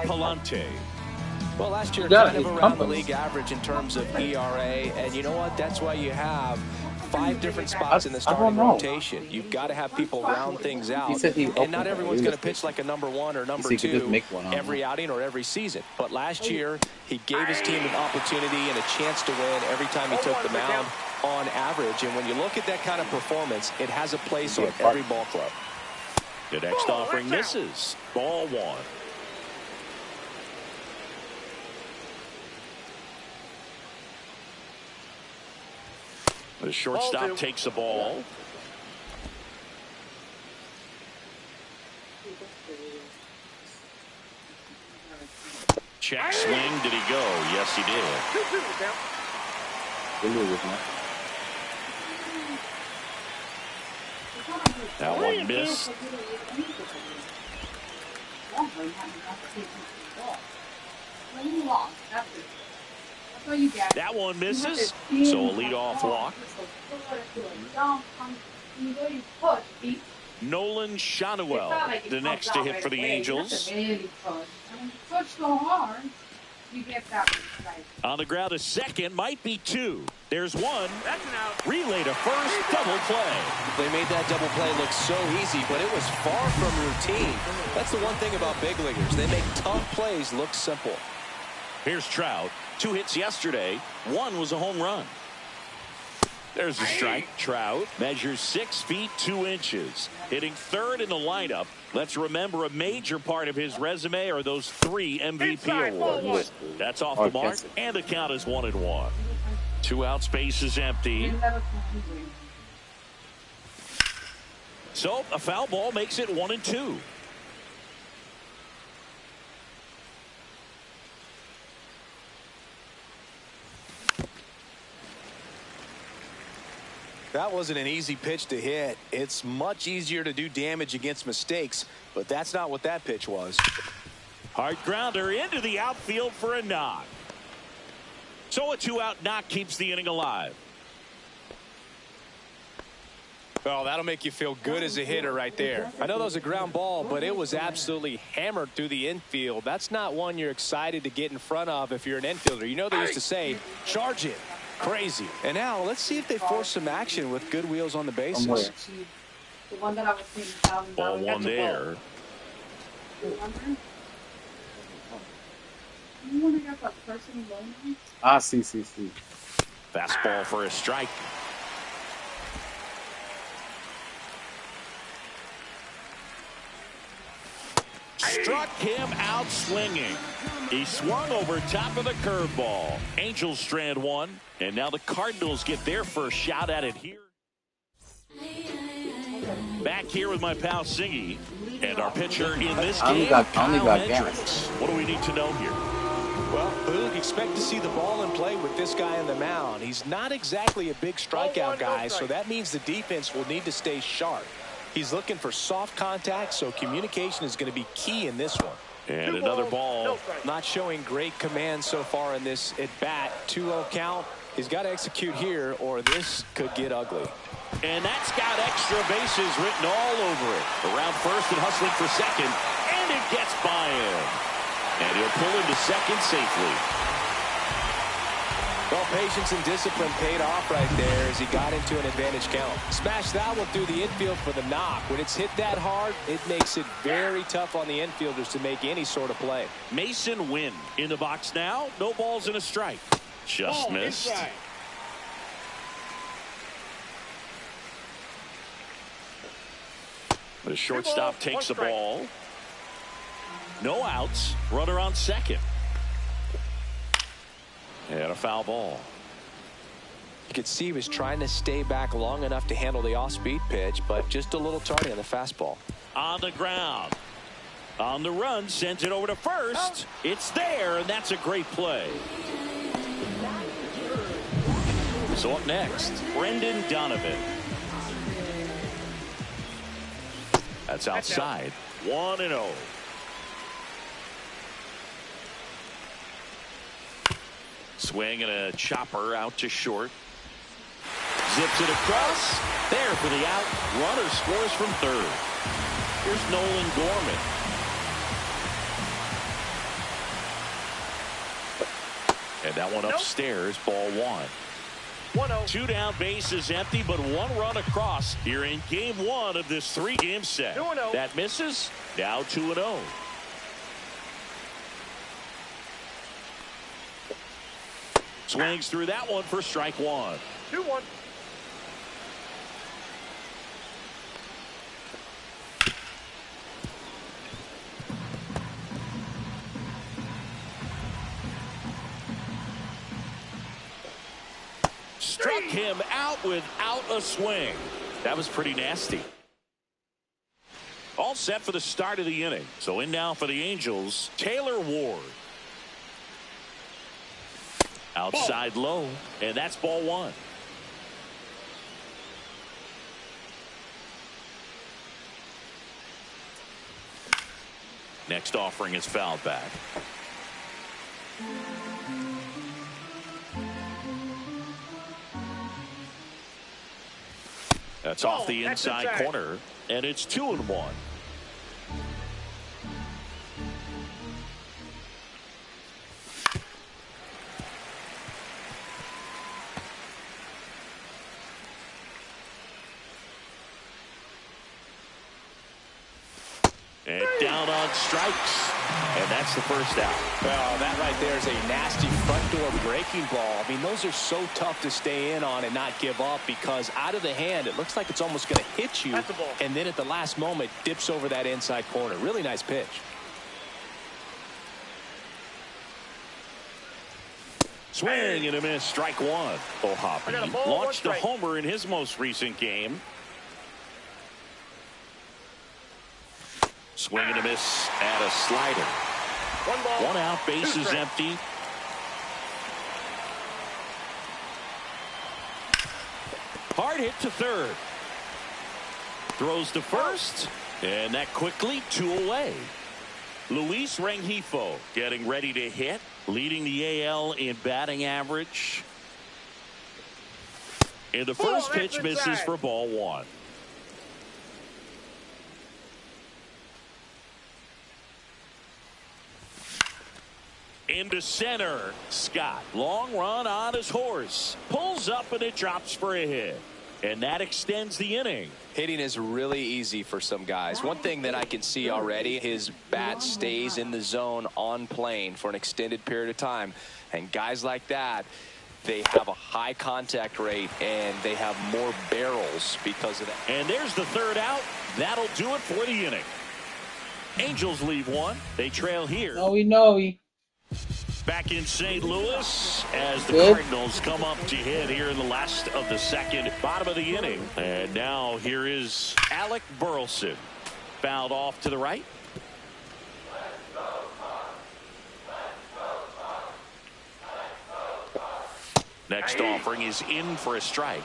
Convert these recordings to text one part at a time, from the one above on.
Palante. Well, last year, kind of around the league average in terms of ERA. And you know what? That's why you have 5 different spots in the starting rotation. You've got to have people round things out. And not everyone's going to pitch like a number 1 or number 2 every outing or every season. But last year, he gave his team an opportunity and a chance to win every time he took the mound on average. And when you look at that kind of performance, it has a place on every ball club. The next offering misses. Ball 1. The shortstop takes the ball. Check swing. Did he go? Yes, he did. That one missed. That one misses, so a leadoff walk. Nolan Shanuel, the next to hit for the Angels. On the ground, a second, might be 2. There's 1. That's an out. Relay to first, double play. They made that double play look so easy, but it was far from routine. That's the one thing about big leaguers. They make tough plays look simple. Here's Trout. 2 hits yesterday. 1 was a home run. There's a strike. Trout measures 6 feet 2 inches. Hitting 3rd in the lineup. Let's remember a major part of his resume are those 3 MVP awards. That's off the mark, and the count is 1-1. 2 outs, base is empty. So a foul ball makes it 1-2. That wasn't an easy pitch to hit. It's much easier to do damage against mistakes, but that's not what that pitch was. Hard grounder into the outfield for a knock. So a 2-out knock keeps the inning alive. Well, that'll make you feel good as a hitter right there. I know that was a ground ball, but it was absolutely hammered through the infield. That's not one you're excited to get in front of if you're an infielder. You know they used to say, charge it. Crazy. And now let's see if they force some action with good wheels on the bases. Ball 1 there. See. Fastball for a strike. Struck him out swinging. He swung over top of the curveball. Angels strand 1, and now the Cardinals get their first shot at it here. Back here with my pal Singy, and our pitcher in this game, Kyle Hendricks. What do we need to know here? Well, Boog, expect to see the ball in play with this guy on the mound. He's not exactly a big strikeout guy, so that means the defense will need to stay sharp. He's looking for soft contact, so communication is going to be key in this one. And another ball. Not showing great command so far in this at-bat. 2-0 count. He's got to execute here, or this could get ugly. And that's got extra bases written all over it. Around first and hustling for second. And it gets by him. And he'll pull into second safely. Well, patience and discipline paid off right there as he got into an advantage count. Smash that one through the infield for the knock. When it's hit that hard, it makes it very tough on the infielders to make any sort of play. Mason Wynn in the box now. No balls and a strike. Just missed. The shortstop takes the ball. No outs. Runner on second. And a foul ball. You could see he was trying to stay back long enough to handle the off-speed pitch, but just a little tardy on the fastball. On the ground. On the run, sends it over to first. It's there, and that's a great play. So up next, Brendan Donovan. That's outside. 1-0. Swing and a chopper out to short. Zips it across. There for the out. Runner scores from third. Here's Nolan Gorman. And that one upstairs, ball one. 1-0. 2 down, bases empty, but 1 run across here in game 1 of this 3-game set. 2-0. That misses. Now 2-0. Swings through that one for strike 1. 2-1. Struck him out without a swing. That was pretty nasty. All set for the start of the inning. So in now for the Angels, Taylor Ward. Outside low, and that's ball 1. Next offering is fouled back. That's off the inside corner, and it's 2-1. And down on strikes. And that's the first out. Well, that right there is a nasty front door breaking ball. I mean, those are so tough to stay in on and not give up, because out of the hand, it looks like it's almost going to hit you. That's the ball. And then at the last moment, dips over that inside corner. Really nice pitch. Swing and a miss, strike 1. Halotv launched a homer in his most recent game. Swing and a miss at a slider. 1 ball. 1 out, bases empty. Hard hit to third. Throws to first, and that quickly 2 away. Luis Rengifo getting ready to hit, leading the AL in batting average. And the first pitch misses for ball 1. Into center, Scott. Long run on his horse. Pulls up and it drops for a hit. And that extends the inning. Hitting is really easy for some guys. One thing that I can see already, his bat stays in the zone on plane for an extended period of time. And guys like that, they have a high contact rate and they have more barrels because of that. And there's the third out. That'll do it for the inning. Angels leave 1. They trail here. No. Back in St. Louis as the Cardinals come up to hit here in the last of the second, bottom of the inning. And now here is Alec Burleson. Fouled off to the right. Next offering is in for a strike.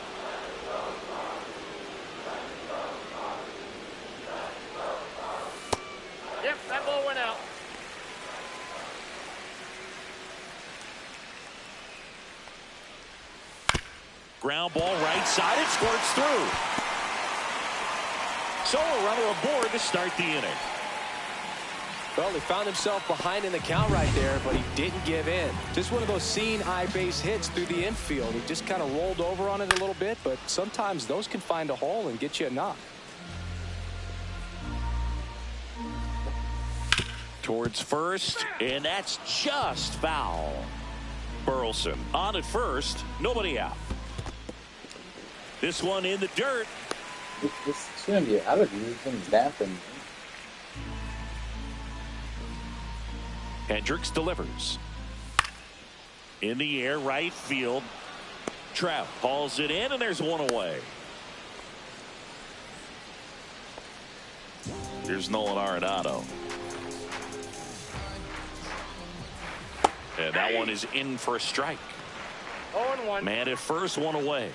Yep, that ball went out. Ground ball right side. It squirts through. So a runner aboard to start the inning. Well, he found himself behind in the count right there, but he didn't give in. Just one of those seeing eye base hits through the infield. He just kind of rolled over on it a little bit, but sometimes those can find a hole and get you a knock. Towards first, and that's just foul. Burleson on at first, nobody out. This one in the dirt. This shouldn't be out of you. It's been damping. Hendricks delivers. In the air, right field. Trout hauls it in, and there's 1 away. Here's Nolan Arenado. And that one is in for a strike. 0-1. Man at first, 1 away.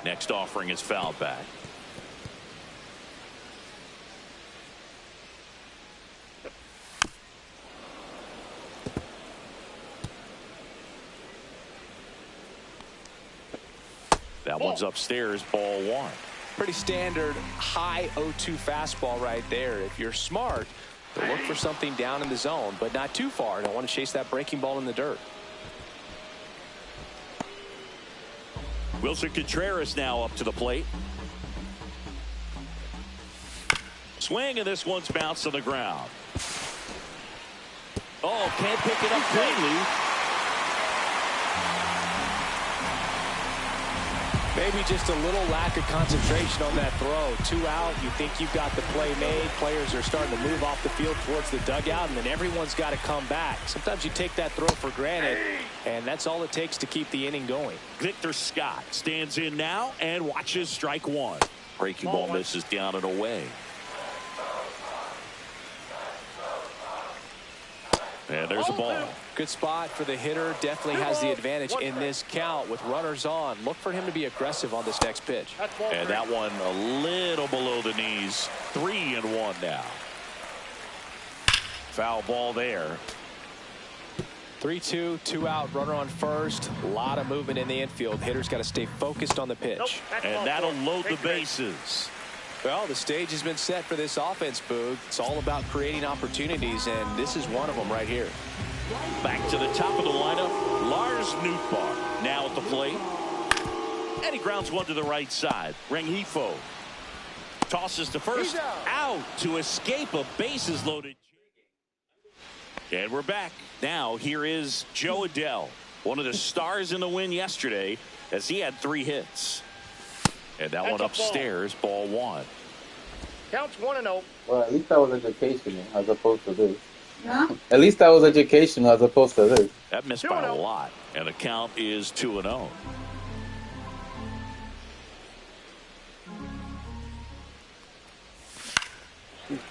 Next offering is fouled back. That one's upstairs, ball 1. Pretty standard high 0-2 fastball right there. If you're smart, They'll look for something down in the zone, but not too far. Don't want to chase that breaking ball in the dirt. Wilson Contreras now up to the plate. Swing, and this one's bounced on the ground. Oh, can't pick it up cleanly. Maybe just a little lack of concentration on that throw. 2 out. You think you've got the play made. Players are starting to move off the field towards the dugout, and then everyone's got to come back. Sometimes you take that throw for granted, and that's all it takes to keep the inning going. Victor Scott stands in now and watches strike one. Breaking ball misses down and away. And there's a ball. Good spot for the hitter. Definitely has the advantage in this count with runners on. Look for him to be aggressive on this next pitch. And that one a little below the knees. 3-1 now. Foul ball there. 3-2, 2 out, runner on first. A lot of movement in the infield. Hitter's got to stay focused on the pitch. And that'll load the bases. Well, the stage has been set for this offense, Boog. It's all about creating opportunities, and this is one of them right here. Back to the top of the lineup, Lars Nootbaar now at the plate. And he grounds one to the right side. Rengifo tosses to first, out to escape a bases loaded. And we're back. Now here is Joe Adell, one of the stars in the win yesterday, as he had 3 hits. And that one upstairs, ball 1. Counts 1-0. Well, at least that was educational as opposed to this. Huh? At least that was educational as opposed to this. That missed by a lot. And the count is 2-0.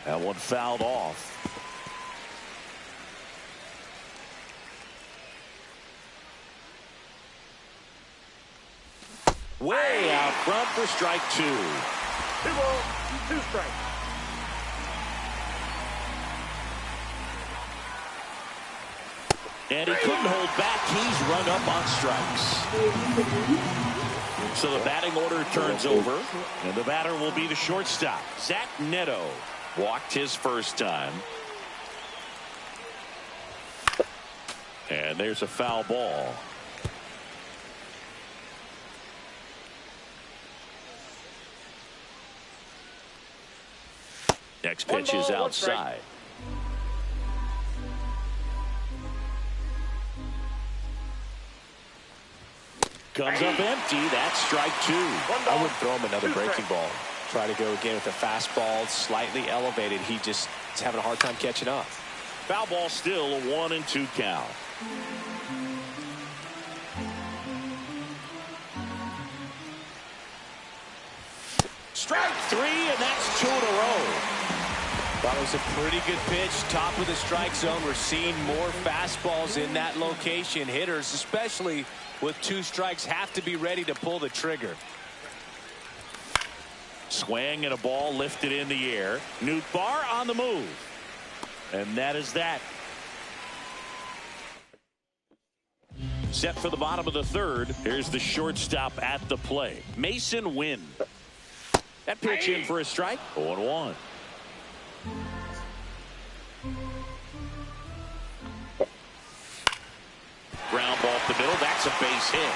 That one fouled off. Way out front for strike 2. 2 balls, 2 strikes. And he couldn't hold back. He's run up on strikes. So the batting order turns over, and the batter will be the shortstop. Zach Neto walked his first time. And there's a foul ball. Next pitch is outside. Comes up empty. That's strike 2. I would throw him another breaking ball. Try to go again with a fastball, slightly elevated. He just is having a hard time catching up. Foul ball still, a 1-2 count. Strike 3, and that's 2 in a row. Thought it was a pretty good pitch. Top of the strike zone. We're seeing more fastballs in that location. Hitters, especially with 2 strikes, have to be ready to pull the trigger. Swing and a ball lifted in the air. Nootbaar on the move. And that is that. Set for the bottom of the 3rd. Here's the shortstop at the plate, Mason Wynn. That pitch in for a strike. 0-1. Ground ball up the middle. That's a base hit.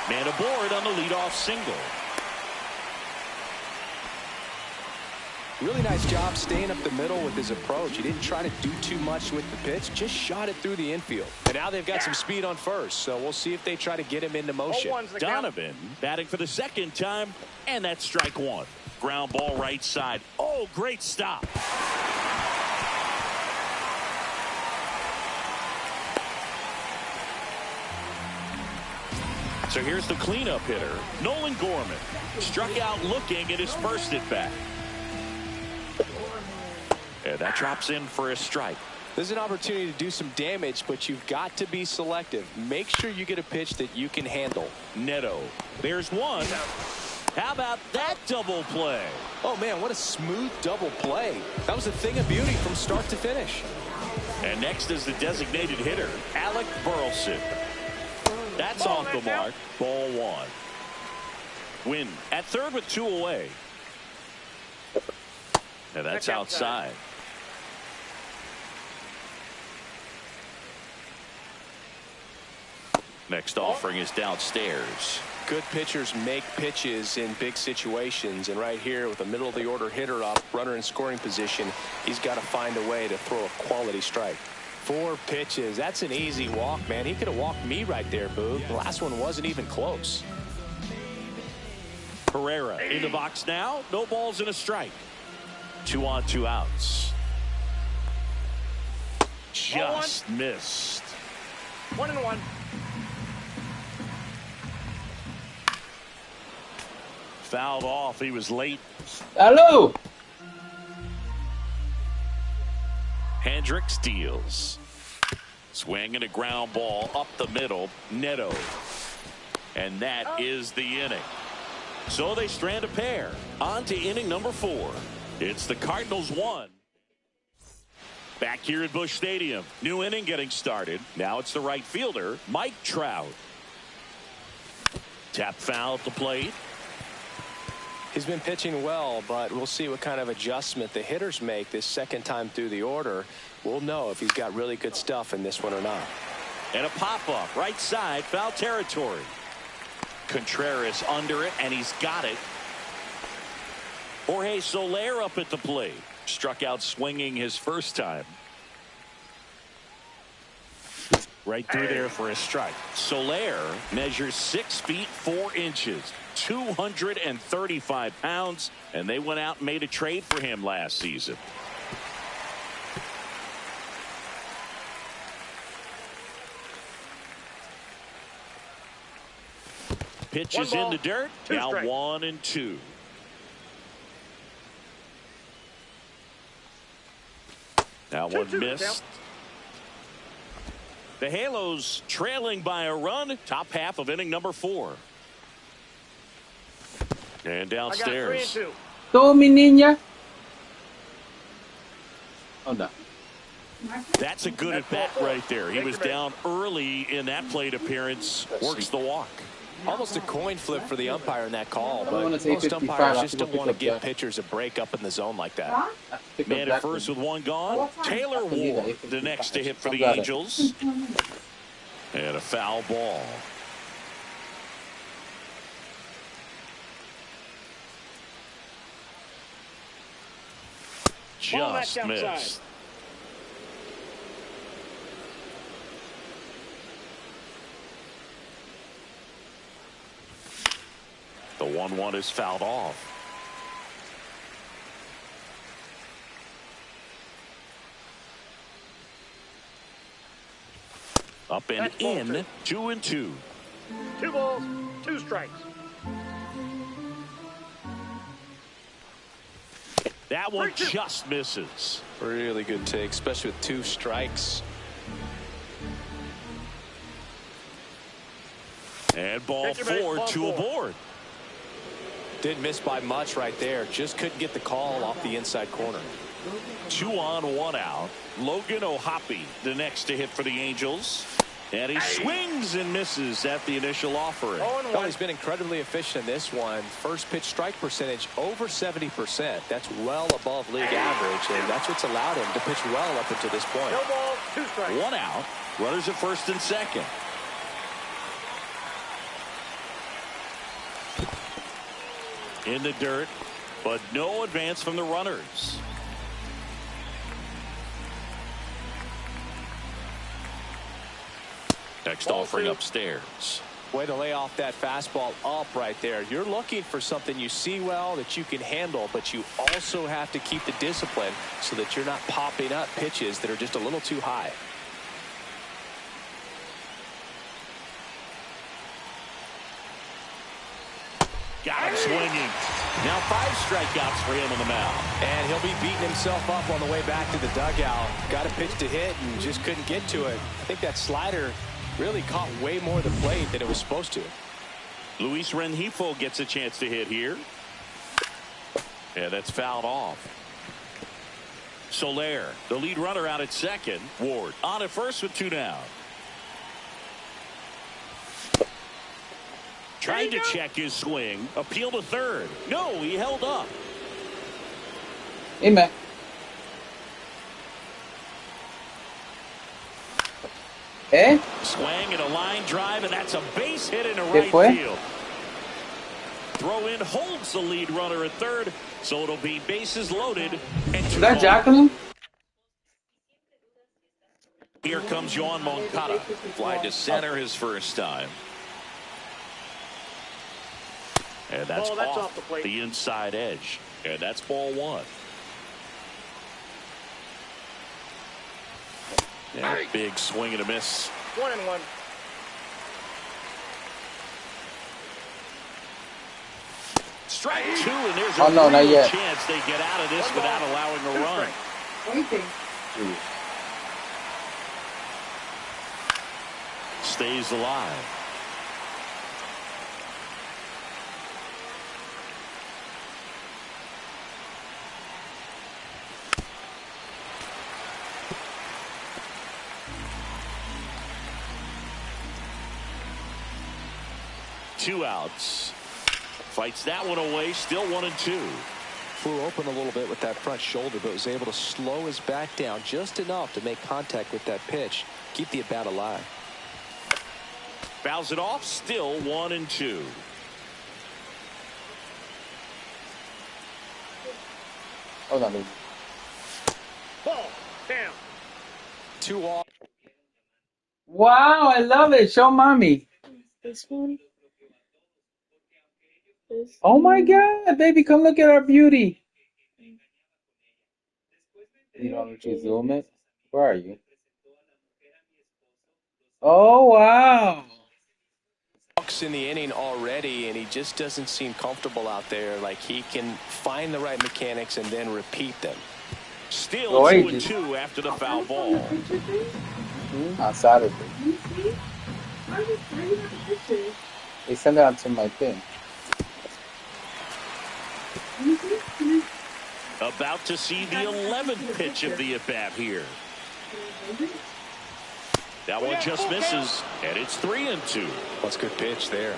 Man aboard on the leadoff single. Really nice job staying up the middle with his approach. He didn't try to do too much with the pitch, just shot it through the infield. And now they've got some speed on first, so we'll see if they try to get him into motion. Donovan batting for the 2nd time, and that's strike 1. Ground ball right side. Oh, great stop. So here's the cleanup hitter, Nolan Gorman. Struck out looking at his first at bat. And that drops in for a strike. There's an opportunity to do some damage, but you've got to be selective. Make sure you get a pitch that you can handle. Neto. There's one. How about that double play? Oh, man, what a smooth double play. That was a thing of beauty from start to finish. And next is the designated hitter, Alec Burleson. That's off the mark. Ball 1. Win at 3rd with 2 away. And that's outside. Next offering is downstairs. Good pitchers make pitches in big situations, and right here with a middle of the order hitter up, runner in scoring position, he's got to find a way to throw a quality strike. 4 pitches. That's an easy walk, man. He could have walked me right there, Boog. The last one wasn't even close. Herrera in the box now. No balls and a strike. 2 on, 2 outs. Just missed. 1-1. Fouled off. He was late. Hello. Hendricks deals. Swing and a ground ball up the middle. Neto. And that is the inning. So they strand a pair. On to inning number 4. It's the Cardinals 1. Back here at Busch Stadium. New inning getting started. Now it's the right fielder, Mike Trout. Tap foul at the plate. He's been pitching well, but we'll see what kind of adjustment the hitters make this second time through the order. We'll know if he's got really good stuff in this one or not. And a pop-up right side, foul territory. Contreras under it, and he's got it. Jorge Soler up at the plate. Struck out swinging his first time. Right through there for a strike. Soler measures 6 feet 4 inches, 235 pounds, and they went out and made a trade for him last season. Pitches in the dirt. Now 1-2. That one missed. The Halos trailing by a run. Top half of inning number 4. And downstairs. To mi niña. Oh no. That's a good at bat right there. He was down early in that plate appearance. Works the walk. Almost a coin flip for the umpire in that call, but want to say most 55, umpires just don't pick want to up give that. pitchers a break up in the zone like that. Man at first with 1 gone. Taylor Ward, the next to hit for the Got it. Angels. And a foul ball. Just missed. The 1-1 is fouled off. Up and in. 2-2. 2 balls, 2 strikes. That one just misses. Really good take, especially with 2 strikes. And ball 4, 2 aboard. Didn't miss by much right there. Just couldn't get the call off the inside corner. 2 on, 1 out. Logan O'Hoppe, the next to hit for the Angels. And he swings and misses at the initial offering. Well, he's been incredibly efficient in this one. First pitch strike percentage over 70%. That's well above league average, and that's what's allowed him to pitch well up until this point. No ball, 2 strikes. 1 out. Runners at first and second. In the dirt, but no advance from the runners. Next offering upstairs. Way to lay off that fastball up right there. You're looking for something you see well that you can handle, but you also have to keep the discipline so that you're not popping up pitches that are just a little too high. Got him swinging. Now 5 strikeouts for him on the mound. And he'll be beating himself up on the way back to the dugout. Got a pitch to hit and just couldn't get to it. I think that slider really caught way more of the plate than it was supposed to. Luis Rengifo gets a chance to hit here. And that's fouled off. Soler, the lead runner, out at second. Ward on at first with 2 down. Trying to check his swing. Appeal to third. No, he held up. Amen. ¿Eh? Swing and a line drive, and that's a base hit into ¿Qué right fue? field. Throw in holds the lead runner at third, so it'll be bases loaded. And Is that Jacqueline? Here comes Yoan Moncada. Fly to center his first time. And that's off the plate. The inside edge. And that's ball one. And big swing and a miss. 1-1. Strike two, and there's a real chance they get out of this without allowing a run. Stays alive. Two outs. Fights that one away. Still 1-2. Flew open a little bit with that front shoulder, but was able to slow his back down just enough to make contact with that pitch. Keep the at-bat alive. Fouls it off. Still 1-2. Hold on, baby. Ball. Down. 2 off. Wow, I love it. Show mommy. This one. Oh my God, baby, come look at our beauty. You don't let you zoom it? Where are you? Oh, wow. Walks in the inning already, and he just doesn't seem comfortable out there. Like he can find the right mechanics and then repeat them. Still 2-2 after the foul ball. On Saturday. They send it out to my thing. About to see the 11th pitch of the at-bat here. That one just misses, and it's 3-2. That's a good pitch there.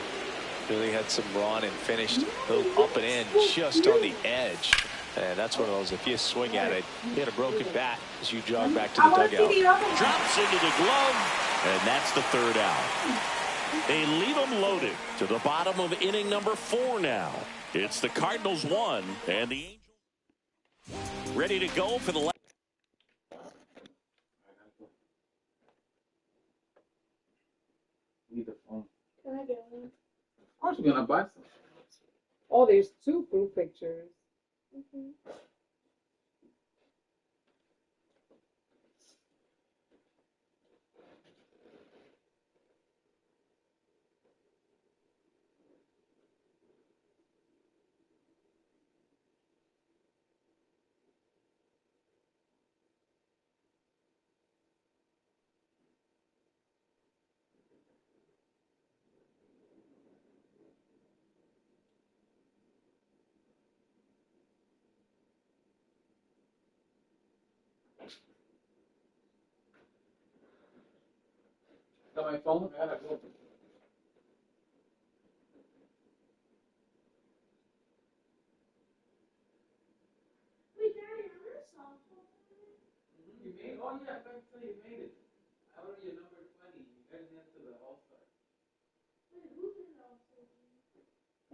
Really had some run and finished a little up and in just on the edge. And that's one of those, if you swing at it, hit a broken bat as you jog back to the dugout. Drops into the glove, and that's the third out. They leave them loaded to the bottom of inning number 4 now. It's the Cardinals 1 and the Angels ready to go for the last. Need the phone. Can I get one? Of course, you're gonna buy some. Oh, there's 2 proof pictures. Got my phone? I gotta go. You made? Oh yeah, thanks for you made it. I ordered your number 20. You got it to the All-Star.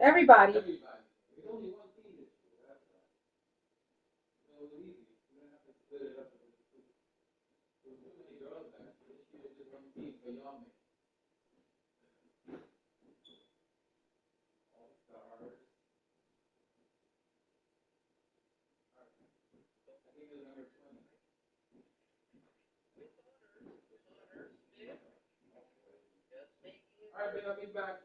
Everybody. There's only one team this year. That's right. So it was easy. You don't have to split it up. There were too many girls there. This year, just one team for y'all. All-Stars. I think it was number 20. All right, babe, I'll be back.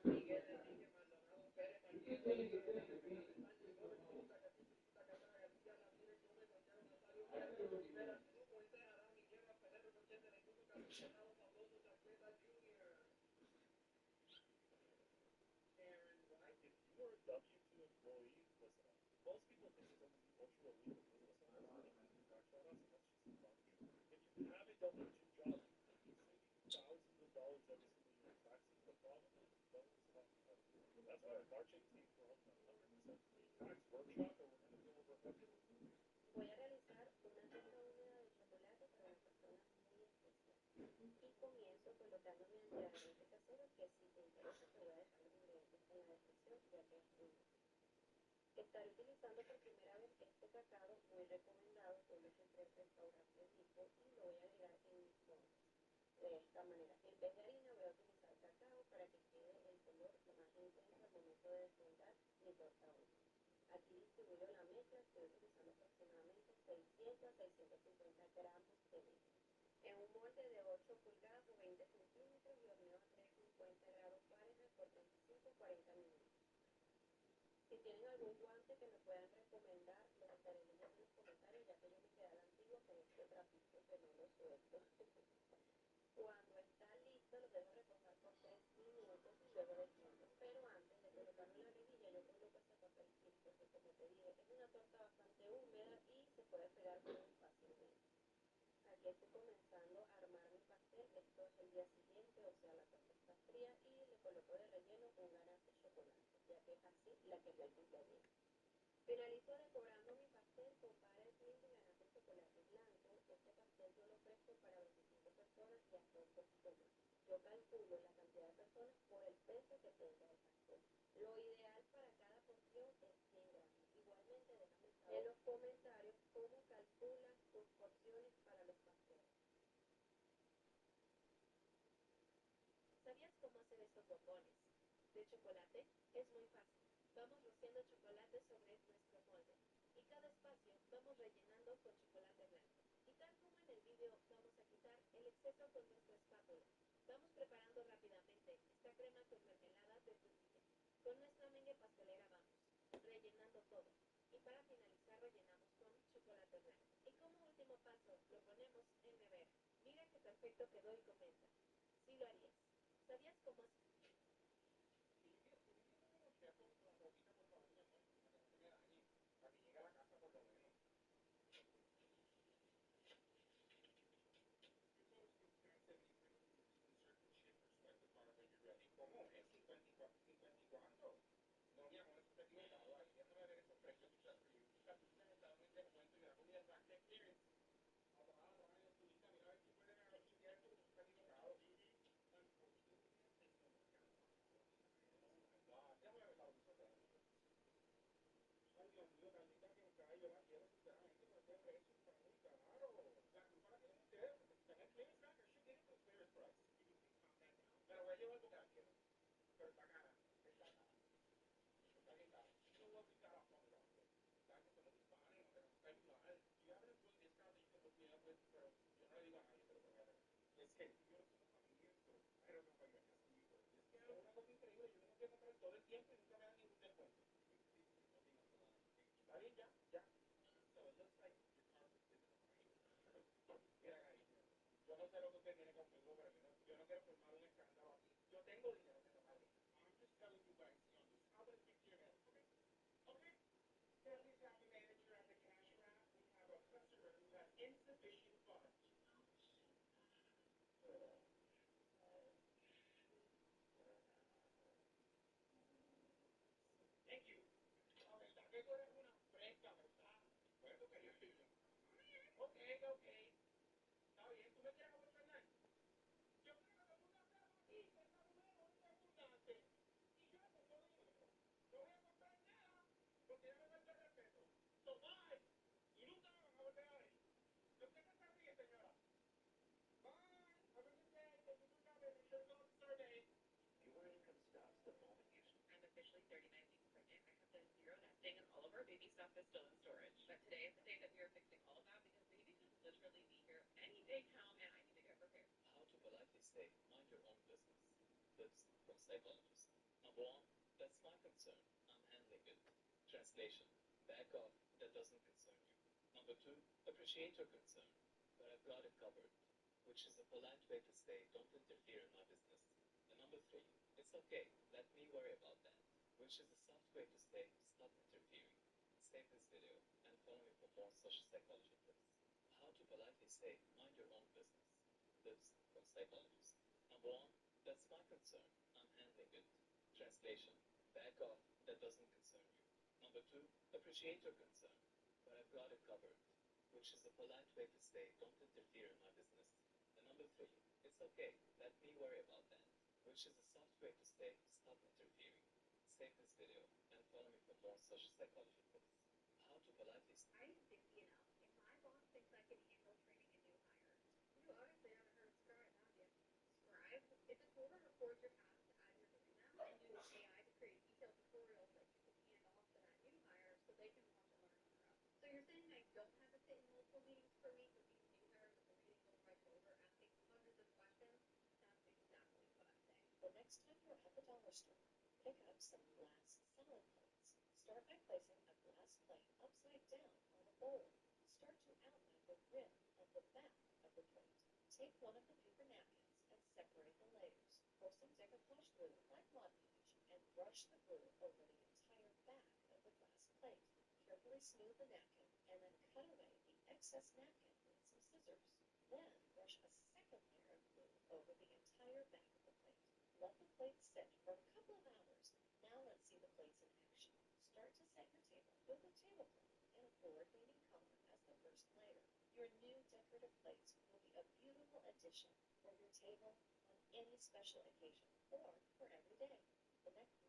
y comienzo colocando mi antiadherente casero, que si te interesa te voy a dejar los ingredientes en la descripción, ya que es muy útil. Estaré utilizando por primera vez este cacao muy recomendado por los restaurantes tipo y lo voy a agregar en mis moldes. De esta manera, en vez de harina voy a utilizar cacao para que quede el color más intenso al momento de desmontar mi torta hoy. Aquí distribuyo la mezcla, estoy utilizando aproximadamente 600 a 650 gramos de mezcla. En un molde de 8 pulgadas o 20 centímetros y horneo a 350 grados Fahrenheit por 35-40 minutos. Si tienen algún guante que me puedan recomendar, los estaré leyendo en los comentarios, ya que yo me quedé a la antigua con este trapito que no lo suelto. Cuando está listo, lo dejo reposar por 3 minutos y luego desmonto. Pero antes de colocarlo en la rejilla, yo coloco ese papel film, porque como te dije, es una torta bastante húmeda y se puede pegar muy fácilmente. Aquí estoy comenzando a armar mi pastel. Esto es el día siguiente, o sea, la torta está fría y le coloco de relleno un ganache de chocolate, ya que es así la que yo cumpleaños. Finalizo decorando mi pastel con pares de ganache de chocolate blanco. Este pastel yo lo ofrezco para 25 personas y hasta un poquito más. Yo calculo la cantidad de personas por el peso que tenga el pastel. Lo ideal para cada porción es 100 gramos. Igualmente déjame saber en los comentarios cómo calculas tus porciones para los pasteles. ¿Sabías cómo hacer estos bombones de chocolate? Es muy fácil. Vamos rociando chocolate sobre nuestro molde y cada espacio vamos rellenando con chocolate blanco. Y tal como en el vídeo, vamos a quitar el exceso con nuestra espátula. Vamos preparando rápidamente esta crema con mermelada de frutilla. Con nuestra mengue pastelera vamos rellenando todo. Y para finalizar rellenamos con chocolate blanco. Y como último paso lo ponemos en nevera. Mira qué perfecto quedó y comenta si lo harías. ¿Sabías cómo hacer? How to politely say, mind your own business. Tips from psychologists. Number one, that's my concern. I'm handling it. Translation. Back off. That doesn't concern you. Number two, appreciate your concern. But I've got it covered. Which is a polite way to say, don't interfere in my business. And number three, it's okay. Let me worry about that. Which is a soft way to say, stop interfering. Save this video and follow me for more social psychology tips. How to politely say, mind your own business. Tips from psychologists. Number one, that's my concern. I'm handling it. Translation. Back off. That doesn't concern you. Number two, appreciate your concern. But I've got it covered. Which is a polite way to say, don't interfere in my business. And number three, okay. Let me worry about that. Which is the soft way to say stop interfering. Save this video and follow me for more social psychology tips. How to politely. I am busy enough. If my boss thinks I can handle training a new hire, you obviously haven't heard Scribe, have you? Scribe is a tool that records your tasks as you're doing them and uses AI to create detailed tutorials that you can hand off to that new hire so they can watch and learn on their own. So you're saying I don't have to sit in multiple meetings per week with these new hires with the reading over my shoulder asking hundreds of questions? That's exactly what I'm saying. The next time you're at the dollar store, pick up some glass salad plates. Start by placing a glass plate upside down on a bowl. Start to outline the rim of the back of the plate. Take one of the paper napkins and separate the layers. Pour some decoupage glue like Mod Podge and brush the glue over the entire back of the glass plate. Carefully smooth the napkin and then cut away the excess napkin with some scissors. Then brush a second layer of glue over the entire back of the plate. Let the plate sit for a couple of hours. Now let's see the plates in action. Start to set your table with a tablecloth in a coordinating color as the first layer. Your new decorative plates will be a beautiful addition for your table on any special occasion or for every day. The next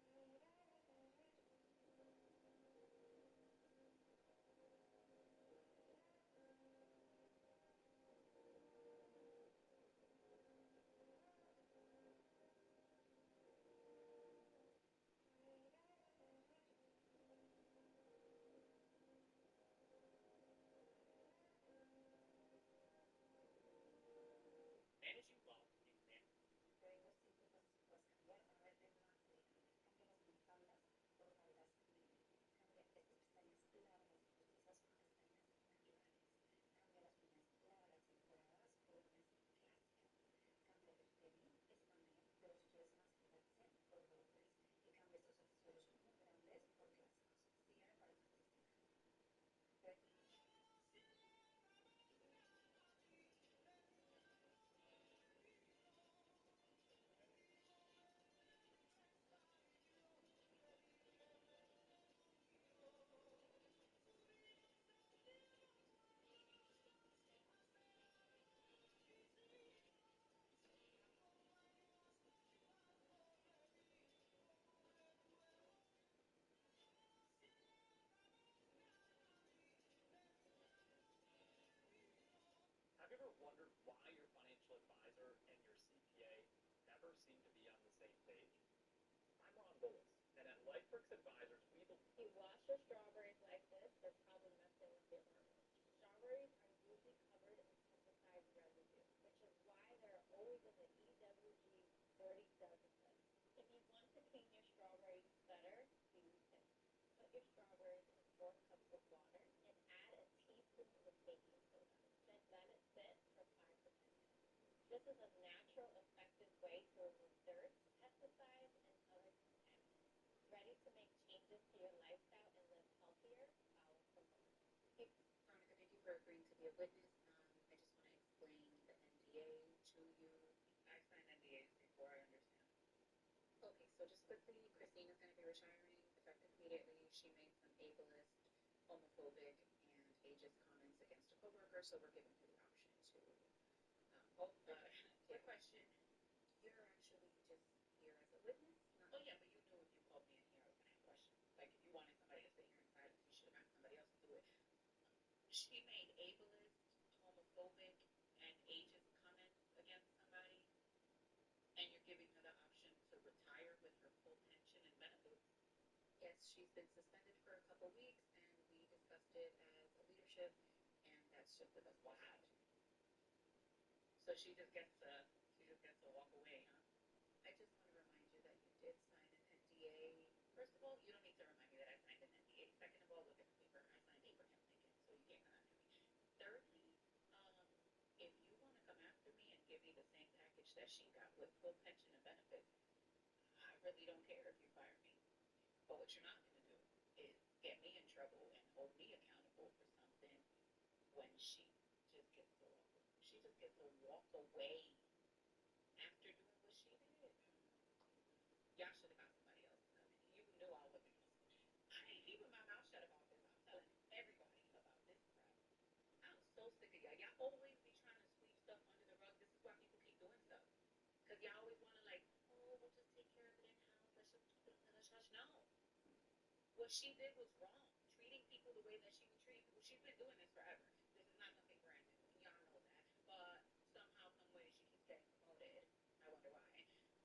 Managing wealth in family. Have you ever wondered why your financial advisor and your CPA never seem to be on the same page? I'm Ron Bullis, and at LifeWorks Advisors, we believe If you wash your strawberries like this, they're probably messing with your hormones. Strawberries are usually covered in pesticide residue, which is why they're always in the EWG 37 list. If you want to clean your strawberries better, use this. Put your strawberries in 4 cups of water and add a teaspoon of baking soda. Then let it sit for 5 to 10 minutes. This is a natural, effective way to remove dirt, pesticides, and other contaminants. Ready to make changes to your lifestyle and live healthier? Follow Simone. Hey, Veronica, thank you for agreeing to be a witness. I just want to explain the NDA to you. I've signed NDAs before, I understand. Okay, so just quickly, Christine is going to be retiring effective immediately. She made some ableist, homophobic, and ageist comments against a coworker, so we're giving her the option to. Quick question. You're actually just here as a witness? Oh, yeah, but you knew if you called me in here, I was going to have questions. Like, if you wanted somebody to sit here inside, you should have asked somebody else to do it. She made ableist, homophobic, and ageist comments against somebody, and you're giving her the option to retire with her full pension and benefits? Yes, she's been suspended for a couple weeks, and we discussed it as a leadership, and that's just the best way. Wow. So she just gets to walk away, huh? I just want to remind you that you did sign an NDA. First of all, you don't need to remind me that I signed an NDA. Second of all, look at the paper. I signed Abraham Lincoln, so you can't come after me. Thirdly, if you want to come after me and give me the same package that she got with full pension and benefits, I really don't care if you fire me. But what you're not going to do is get me in trouble and hold me accountable for something when she just gets to walk away after doing what she did. Y'all should have got somebody else to come in. You knew I wasn't going to. I ain't keeping my mouth shut about this. I'm telling everybody about this crap. I'm so sick of y'all. Y'all always be trying to sweep stuff under the rug. This is why people keep doing stuff. y'all always want to like, oh, we'll just take care of it in-house. Let's just keep it in the hush. No. What she did was wrong. Treating people the way that she was treating people. She's been doing this forever. This is not nothing brand new. And y'all know that. But somehow, some way, she keeps getting promoted. I wonder why.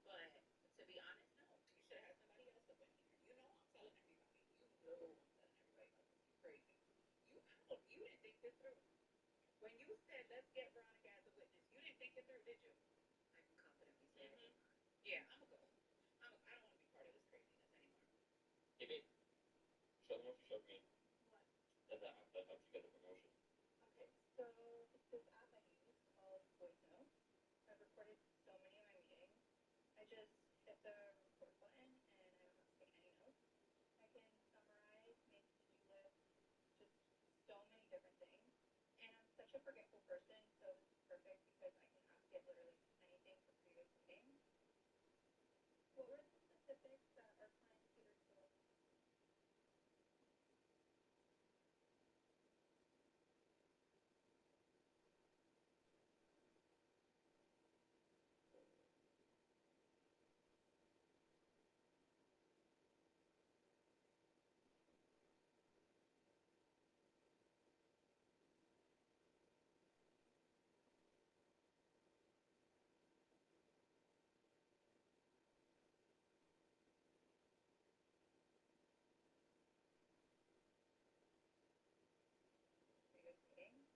But to be honest, no. You should have had somebody else up in here. You know I'm telling everybody. You know I'm telling everybody about this. You crazy. You didn't think this through. When you said, let's get Veronica as a witness, you didn't think it through, did you? I can confidently say it. Yeah, I'm going to go. I don't want to be part of this craziness anymore. Hey, babe. Show them what you showed me. What? That app that helped you get the promotion. Okay, so it's this app I use called Voice Note. I've recorded so many of my meetings. I just hit the record button and I don't have to take any notes. I can summarize, make to-do lists, just so many different things. And I'm such a forgetful person, so this is perfect because I can ask it literally anything from previous meetings. What were the specifics that our client Peter told us? Previous meeting?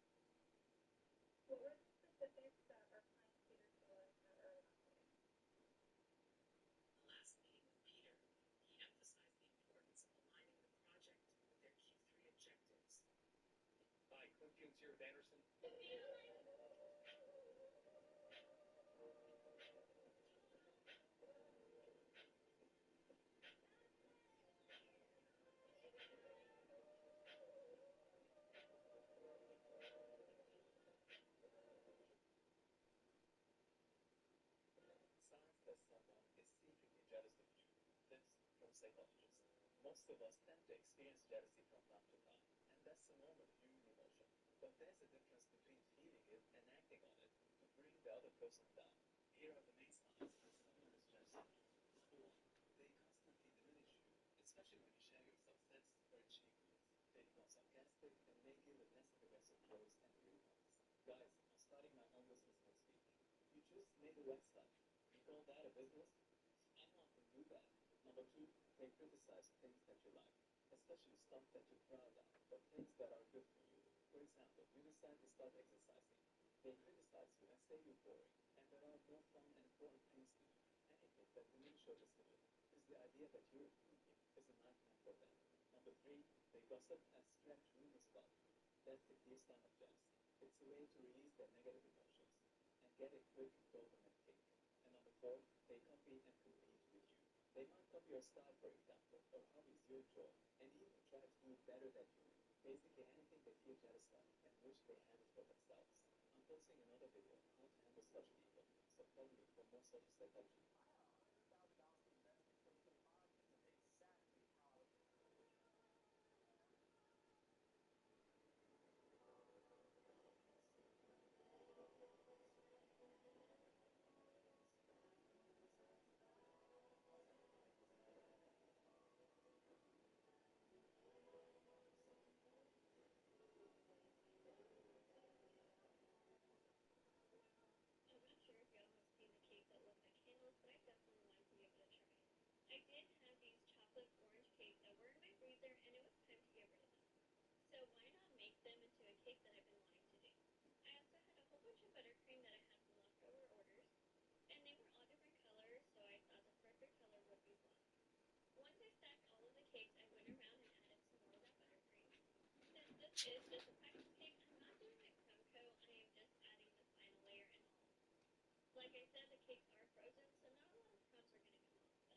What were the specifics that our client Peter told us at our last meeting? The last meeting with Peter, he emphasized the importance of aligning the project with their Q3 objectives. Hi, Clint Fuchs here with Anderson. Signs that someone is secretly jealous of you. This from psychologists. Most of us tend to experience jealousy from time to time, and that's a normal human emotion. But there's a difference between feeling it and acting on it to bring the other person down. Here are the main signs that someone is jealous of you. 4. They constantly diminish you, especially when you share your success or achievements. They become sarcastic and may give a passive-aggressive jokes and viewpoints. Guys, I'm starting my own business next week. You just made a website. You call that a business? Anyone can do that. Number 2, they criticize things that you like, especially stuff that you're proud of, or things that are good for you. For example, you decide to start exercising. They criticize you and say you're boring, and there are more fun and important things to do. Anything that diminishes your decision is the idea that you're thinking is a nightmare for them. Number 3, they gossip and stretch rumors about you. That's the clear sign of jealousy. It's a way to release their negative emotions and get a quick dopamine kick. And number 4, they compete and compete with you. They might copy your style, for example, or hobbies you enjoy, and even try to do better than you. Basically anything they feel jealous of and wish they had it for themselves. I'm posting another video on how to handle such people, so follow me for more social psychology. I'm not sure if y'all have seen the cakes that look like candles, but I definitely want to be able to try it. I did have these chocolate orange cakes that were in my freezer, and it was time to get rid of them. So why not make them into a cake that I've been wanting to do? I also had a whole bunch of buttercream that I had from leftover orders, and they were all different colors, so I thought the perfect color would be black. Once I stacked all of the cakes, I went around and added some more of that buttercream. Since this is just a packaged cake, I'm not doing a crumb coat, I am just adding the final layer and all. Like I said, the cakes are frozen, so not a lot of crumbs are going to come off of them.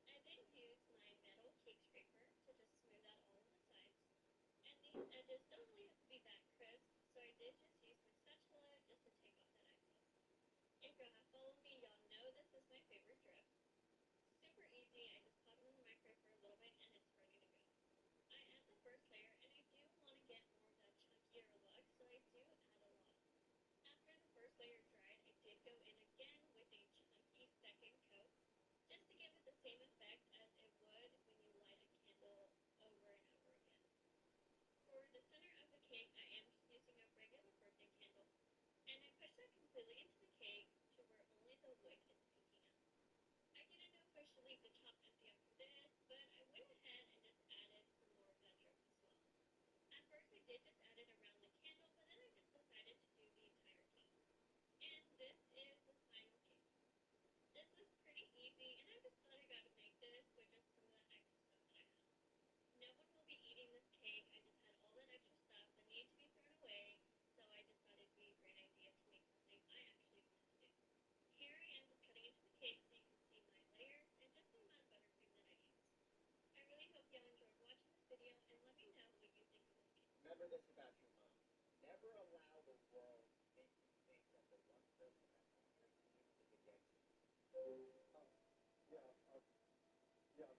I then used my metal cake scraper to just smooth out all of the sides. And these edges don't really have to be that crisp, so I did just use my spatula just to take off that excess. If y'all have followed me, y'all know this is my favorite drip. Super easy, I just pop it in the microwave for a little bit and it's ready to go. I add the first layer and I do want to get more of that chunkier look, so I do add a lot. After the first layer dried, I did go in again with a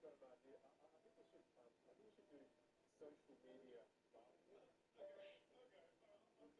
got an idea. I think we should. I think we should do social media marketing. Take mascarpone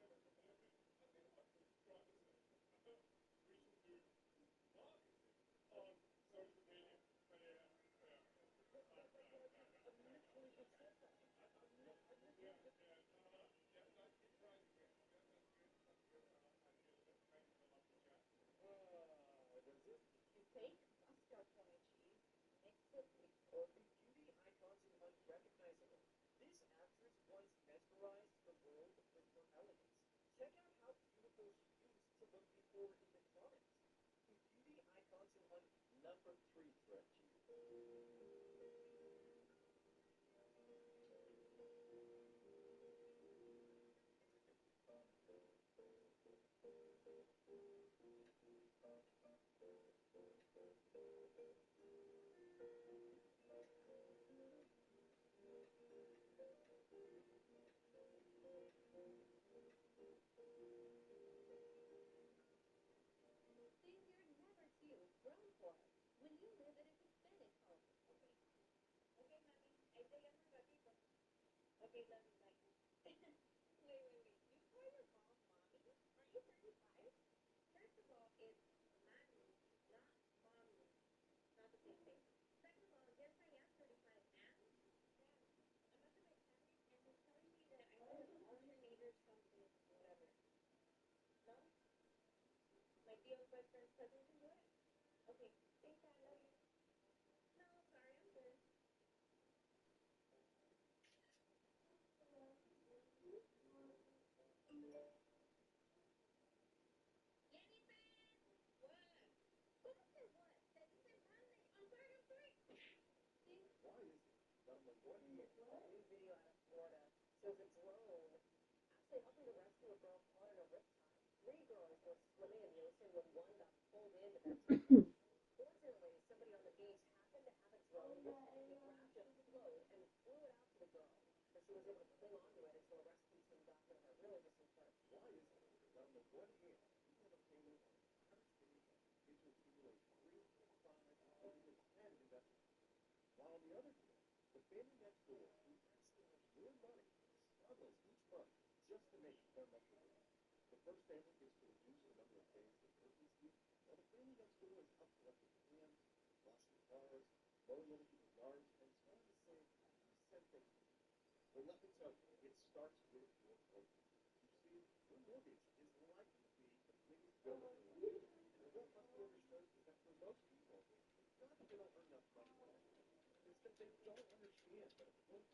cheese, mix it with earthy beauty icons and unrecognizable. This actress once mesmerized the world with her elegance. Check out how beautiful she used to look before even Florence. The beauty icons and number 3 threat to you. Thing you're never too grown for when you live in a Hispanic home. Okay. Okay, mommy. Ahí te llamo un ratito. Okay, love you, bye. Wait. You call your mom mommy? Are you 35? First of all, it's mommy, not mommy. Not the same thing. Second of all, yes, I am 35 and Dad, I'm at the mechanic and he's telling me that I need an alternator something, whatever. No? My Theo's best friend's cousin can do it? Okay, thanks, I love you. No, sorry, I'm good. Jennifer! What? ¿Cómo que what? Te dije mami. I'm sorry. See? Why is it that I'm like, what do you? A new video out of Florida shows a drone actually helping to rescue a girl caught in a riptide. 3 girls were swimming in the ocean when one got pulled into that tunnel. Fortunately, somebody on the beach happened to have a drone with them. He grabbed a float and flew it out to the girl. And she was able to cling onto it until a rescue team got to her. Really just incredible. Why is it that on the one hand, you have a family on average income need to accumulate 3, 5, or even 10 investments, while on the other hand, the family next door who still has your money struggles each month just to make their monthly rent. The first family gets to reduce the number of days they work this week, while the family next door is out collecting cans, washing cars, mowing other people's yards, and trying to save 2 cents a week. Well, let me tell you, it starts with your mortgage. You see, your mortgage is likely to be the biggest bill of your life. And what must be understood is that for most people, it's not that they don't earn enough money to pay. It's that they don't understand that a 25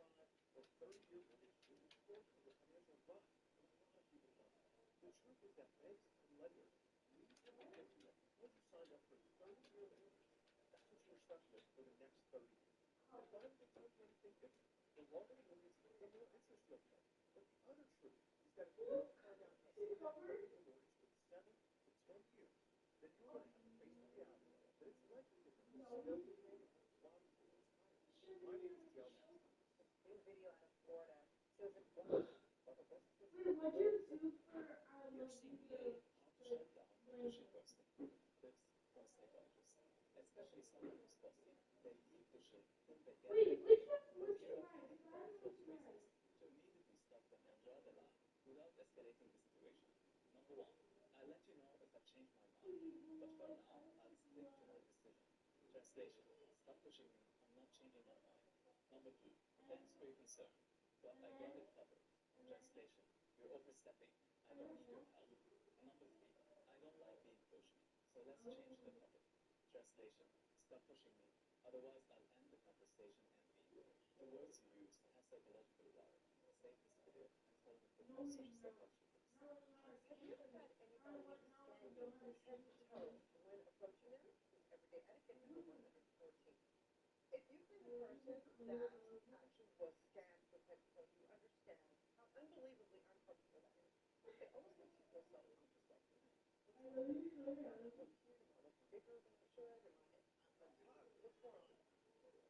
or 30-year mortgage is a portion of the financial rut that a lot of people want. The truth is that banks and lenders need to protect you because you signed up for 30-year mortgage. That's what you're stuck with for the next 30 years. And why would they tell you anything different? The longer the mortgage, the more interest you'll pay. But the other truth is that if you don't carve out a set rate of mortgage for 7 to 10 years, then you're going to have to face the reality that it's likely that you will still be paying it while you retire. My name is Joe Master. New video out of Florida shows a woman. Wait, what you do for our You're seeing how to shut down pushy posting. Tips from psychologists, especially someone who's posting. They leave pushing till they get Wait, which one would you write? If I was to write. to immediately stop them and draw the line without escalating the situation. Number 1, I let you know if I change my mind, but for now, I'll stick to my decision. Translation, stop pushing me, I'm not changing my mind. Number 2, thanks for your concern, but I got it covered. Translation, you're overstepping, I don't need your help. Number 3, I don't like being pushed, so let's change the topic. Translation, stop pushing me, otherwise I'll end the conversation and leave. The words you use have psychological power. Save this video and follow me for more such psychology tips. Have you ever had anybody stand you from head to toe when approaching them? Everyday etiquette number 114. If you've been the person that actually was scanned from head to toe, you understand how unbelievably uncomfortable that is. It almost makes you feel self-conscious like, what's going on here? Am I looking bigger than I should? Am I untucked? What's going on?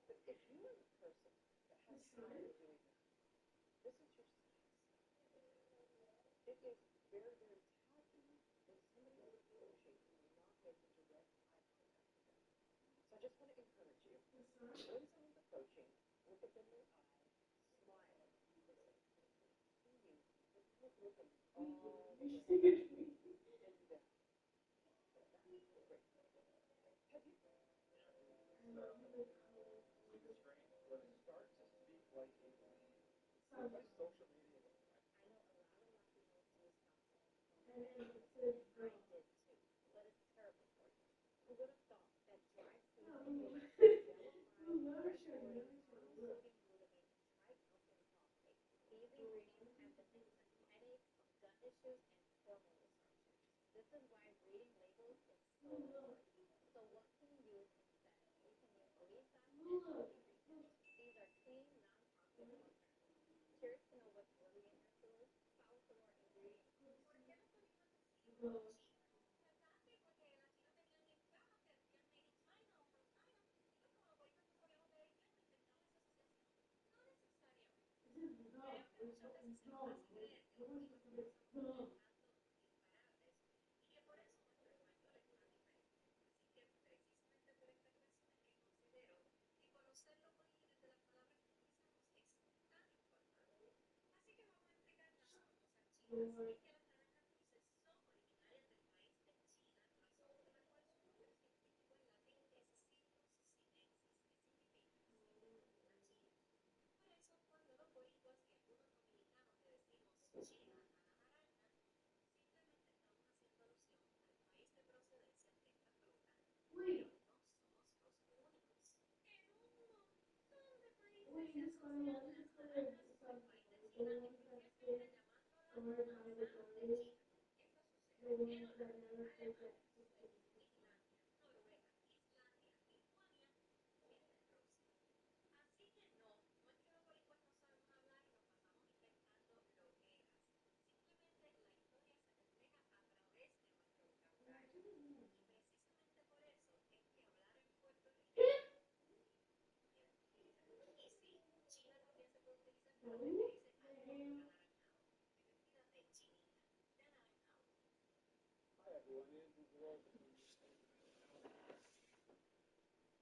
But if you are the person that has trouble doing that, this is your sign. It is very, very tacky when somebody is approaching and you're not making direct eye contact with them. So I just want to encourage you. When someone's approaching with a new eye, smile, continue with looking all the way and down. Great. Have you? Strange, but start to speak like a lead. My social media. I know a lot of Latinos use calls, and I did too, but it's terrible for you. Who would have thought that dry season yellow fresh oils, high-sodium glutamine, tricalcium phosphate, these ingredients have been linked to headaches,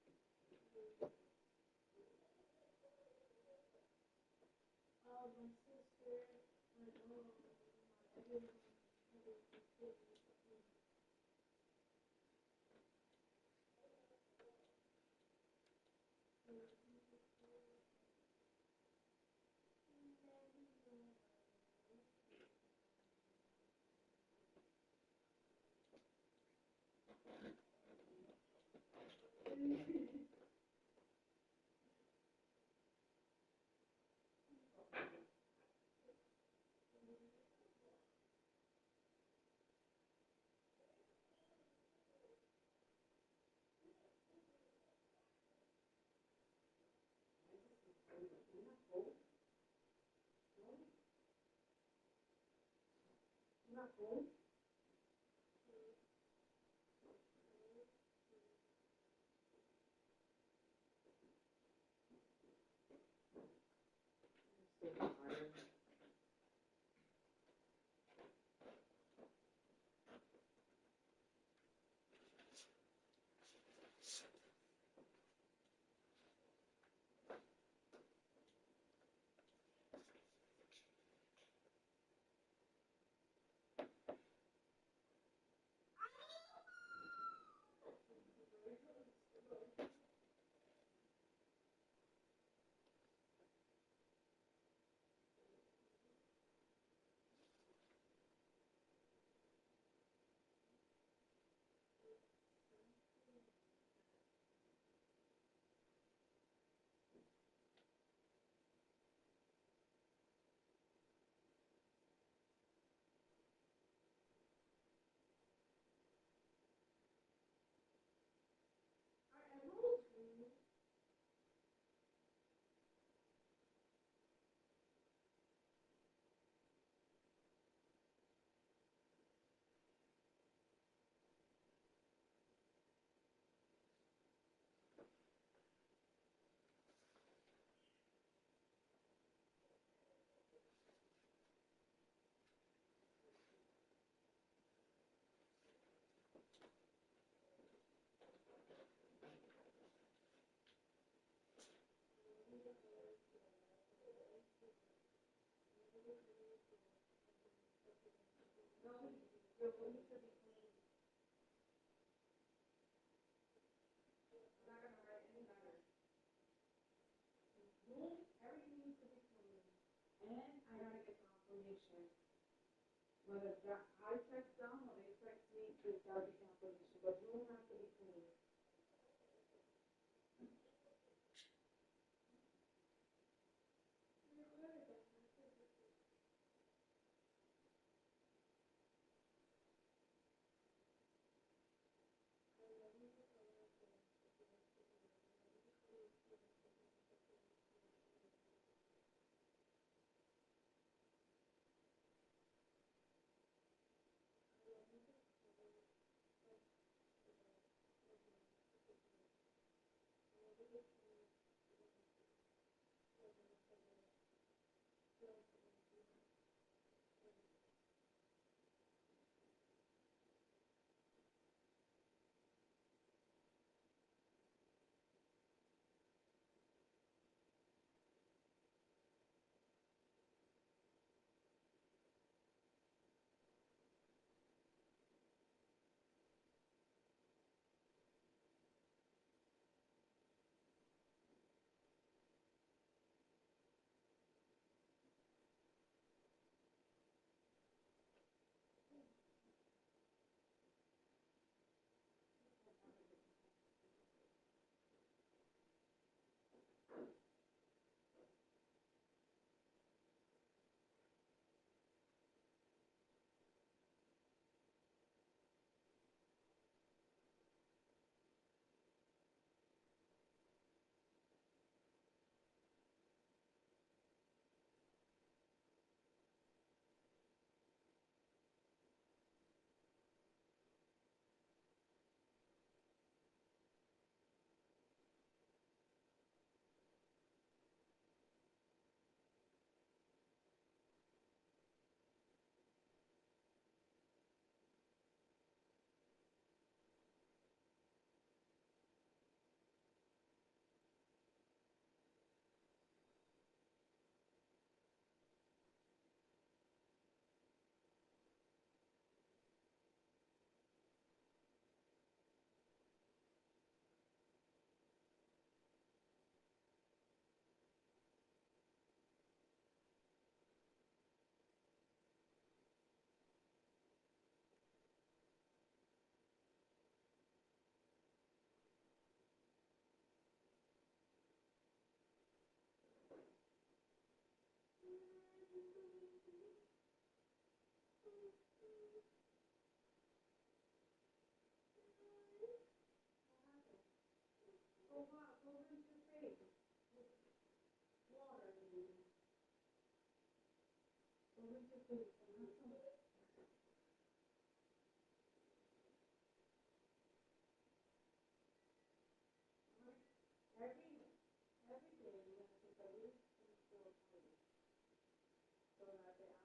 gut issues, and hormone disruption. This is why reading labels is so important. So what can you use instead? You can use Lisa and Multi-Regent. These are clean, non-toxic alternatives. Curious to know what's really in your food? Follow for more ingredients. Whether I text them or they text me, it's got to be confirmation, but room has to be clean.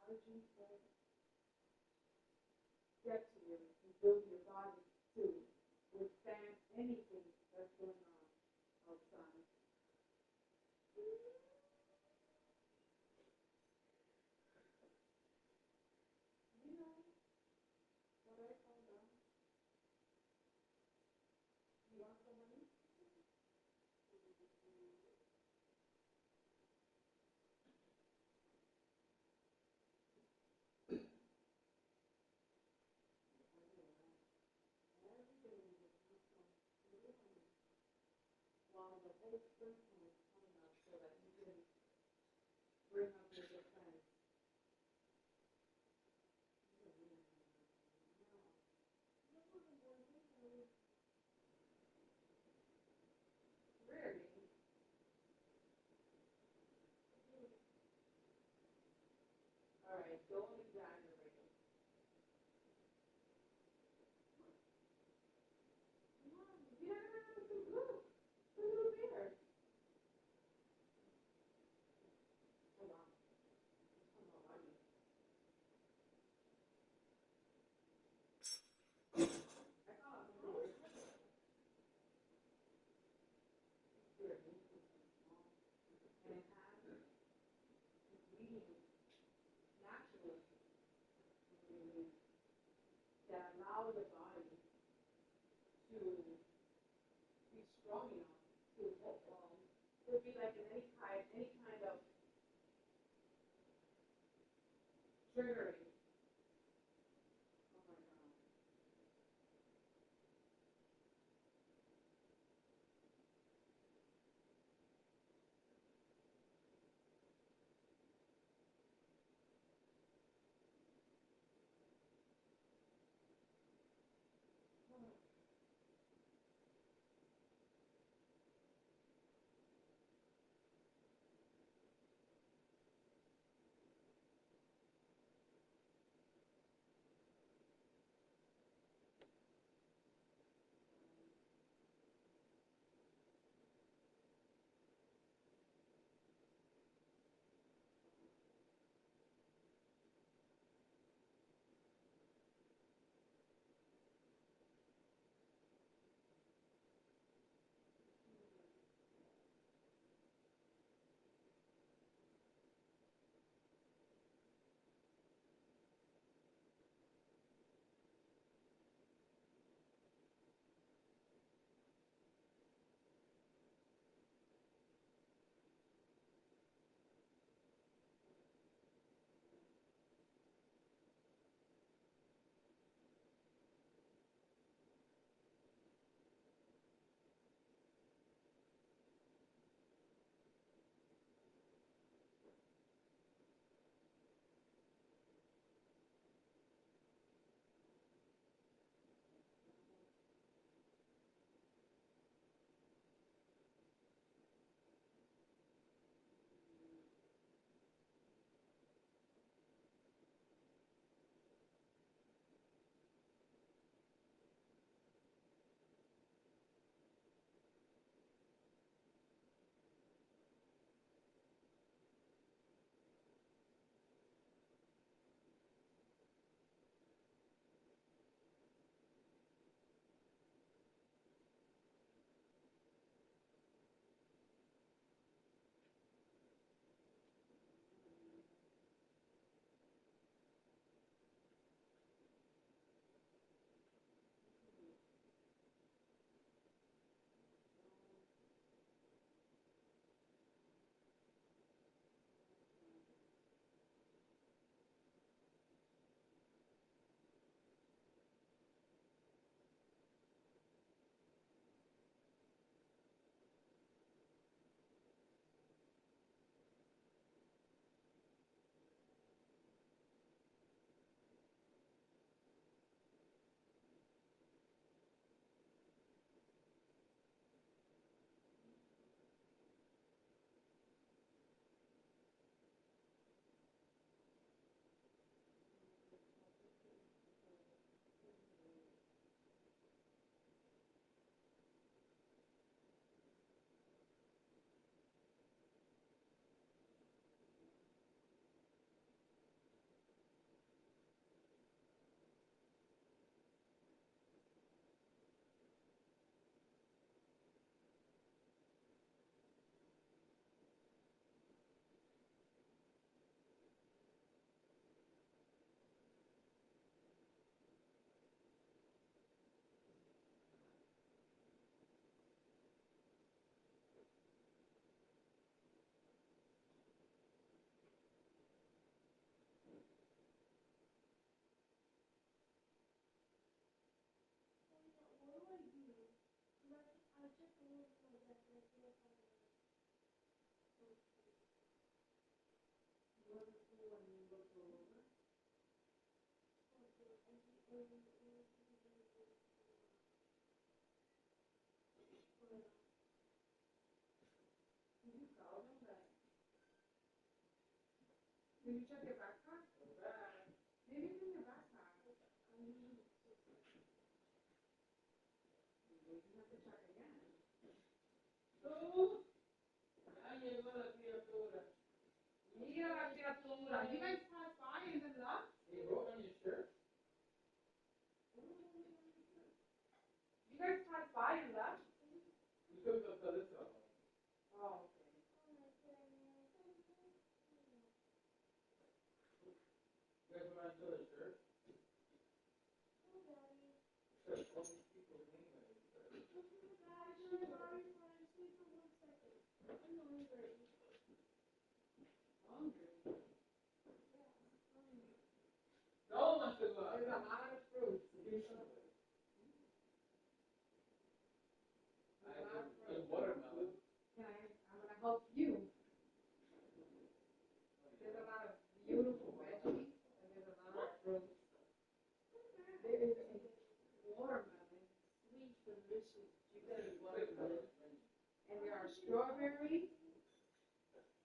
Allergies won't get to you and build your body to withstand anything that's going on outside. You know what I found out? You want some money? While the whole spectrum is coming out so that you can bring up your defense. Really? All right, don't exaggerate. Come on, you never have some good. It's a little beer. that allow the body to be strong enough to would be like in any kind of triggering. Oh my God. Did you check your backpack? Maybe it's in your backpack. You have to check again. Oh, ya llegó la criatura. Mira la criatura. You guys passed by and then left? He wrote on your shirt. You guys passed by and left? You took the list off. Oh, okay. You guys want to show the shirt? delicious. You gotta watermelon. And there are strawberries.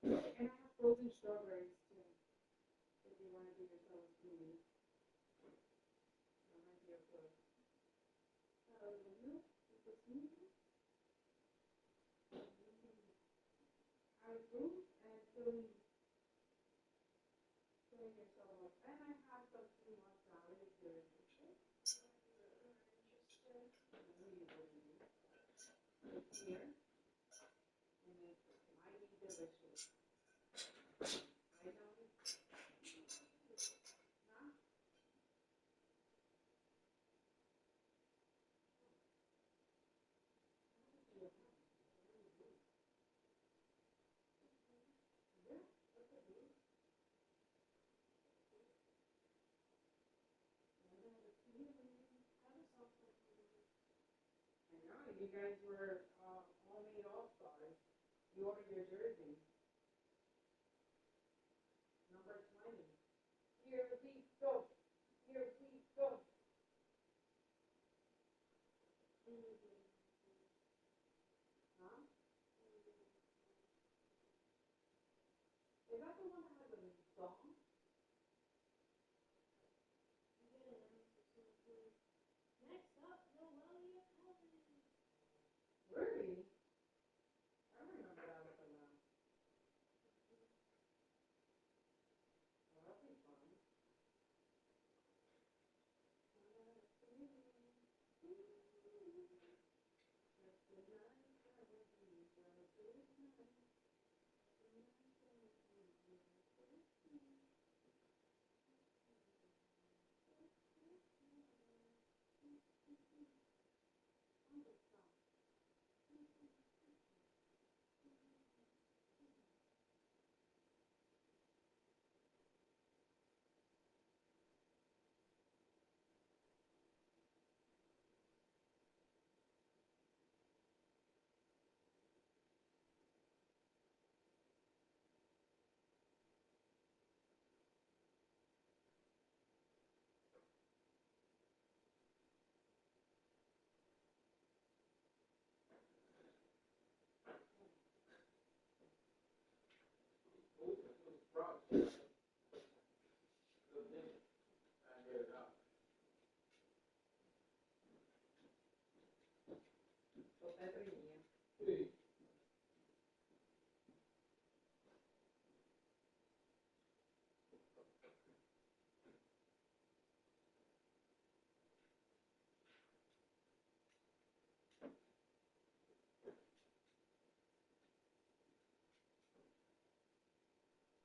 And I have frozen strawberries too. If you want to do yourself a smoothie. I'm right here for you. It's a smoothie. I fruit and filling yourself up. And I have some quinoa salad if you're interested. I know you wouldn't be. It's here. And it's mighty delicious. I know it. Huh? I know, you guys were homemade all-stars. You ordered your jersey. Number 20. Here we go. Here we go. Huh? Is that the one that has a song? Next up, Noelia Cohen. Really? I don't remember that with the last. Well, that'll be fun.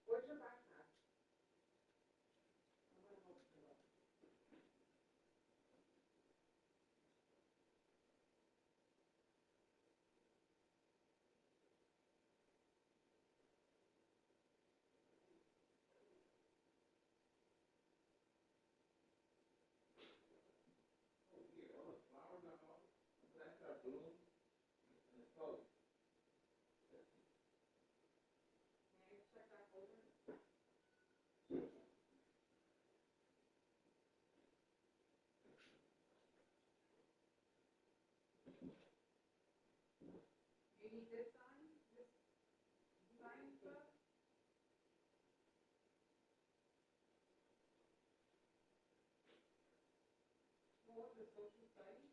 Where's your backpack? I'm gonna help you up. Can you check that folder? You need this sign? This sign stuff? What was the social study?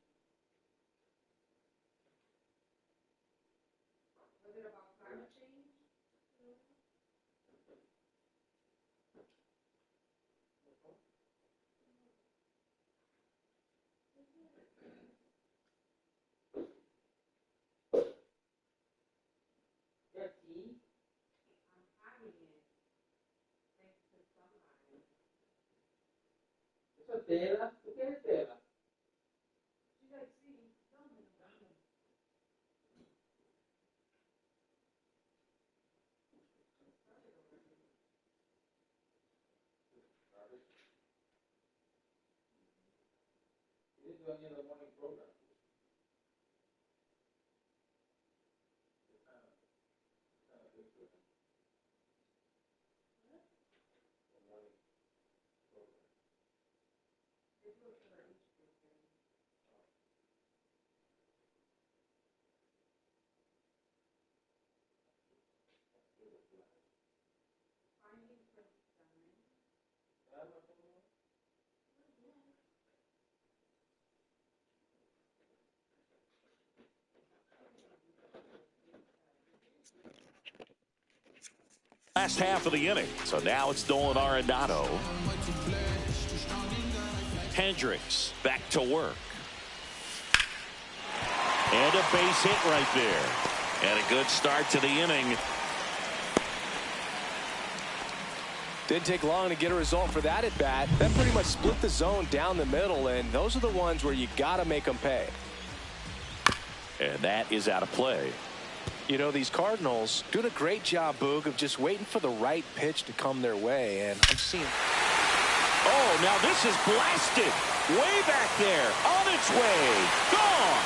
Was it about climate change? Your tea? I'm having it. Thanks to sunlight. Eso es tela. ¿Tú quieres tela? She's like, see, dame. This is only the morning program. It's kind of good for them. The morning program. They do it for their age group thing. last half of the inning. So now it's Nolan Arenado. Hendricks back to work. And a base hit right there. And a good start to the inning. Didn't take long to get a result for that at bat. That pretty much split the zone down the middle, and those are the ones where you got to make them pay. And that is out of play. You know, these Cardinals doing a great job, Boog, of just waiting for the right pitch to come their way, and I'm seeing. Oh, now this is blasted. Way back there. On its way. Gone.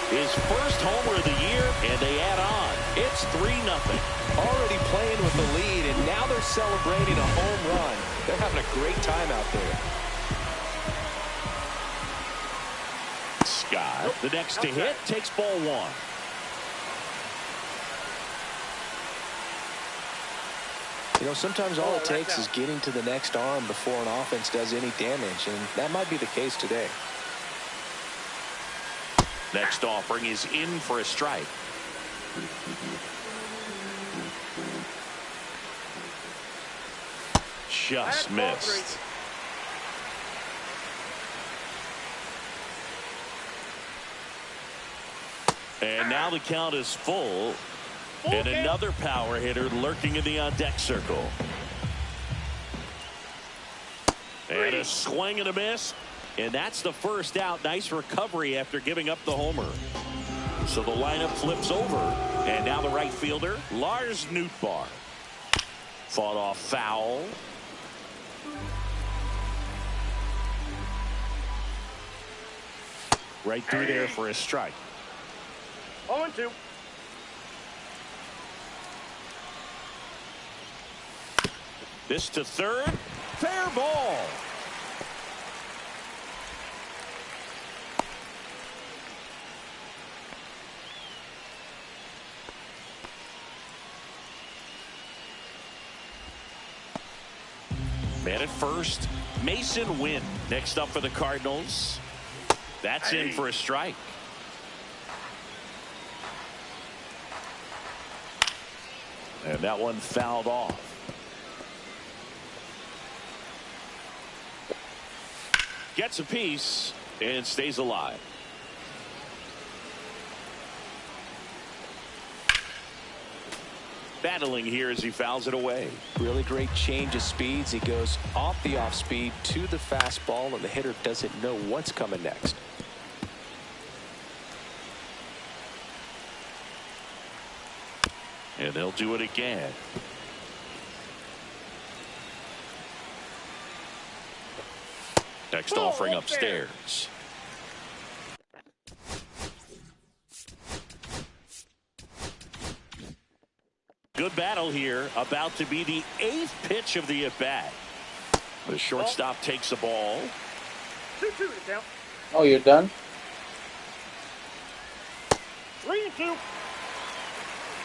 His first homer of the year, and they add on. It's 3-0. Already playing with the lead, and now they're celebrating a home run. They're having a great time out there. Scott, the next to hit, takes ball one. You know, sometimes all it takes is getting to the next arm before an offense does any damage, and that might be the case today. Next offering is in for a strike. Just missed. And now the count is full. And another power hitter lurking in the on-deck circle. And a swing and a miss. And that's the first out. Nice recovery after giving up the homer. So the lineup flips over. And now the right fielder, Lars Nootbaar. Fought off foul. Right through there for a strike. 0-2. This to third. Fair ball. Man at first, Mason Wynn. Next up for the Cardinals. That's in for a strike. And that one fouled off. Gets a piece and stays alive. Battling here as he fouls it away. Really great change of speeds. He goes off the off speed to the fastball, and the hitter doesn't know what's coming next. And they'll do it again. Next offering upstairs. Good battle here. About to be the 8th pitch of the at-bat. The shortstop takes the ball. 2-2 to count. Oh, you're done? 3-2.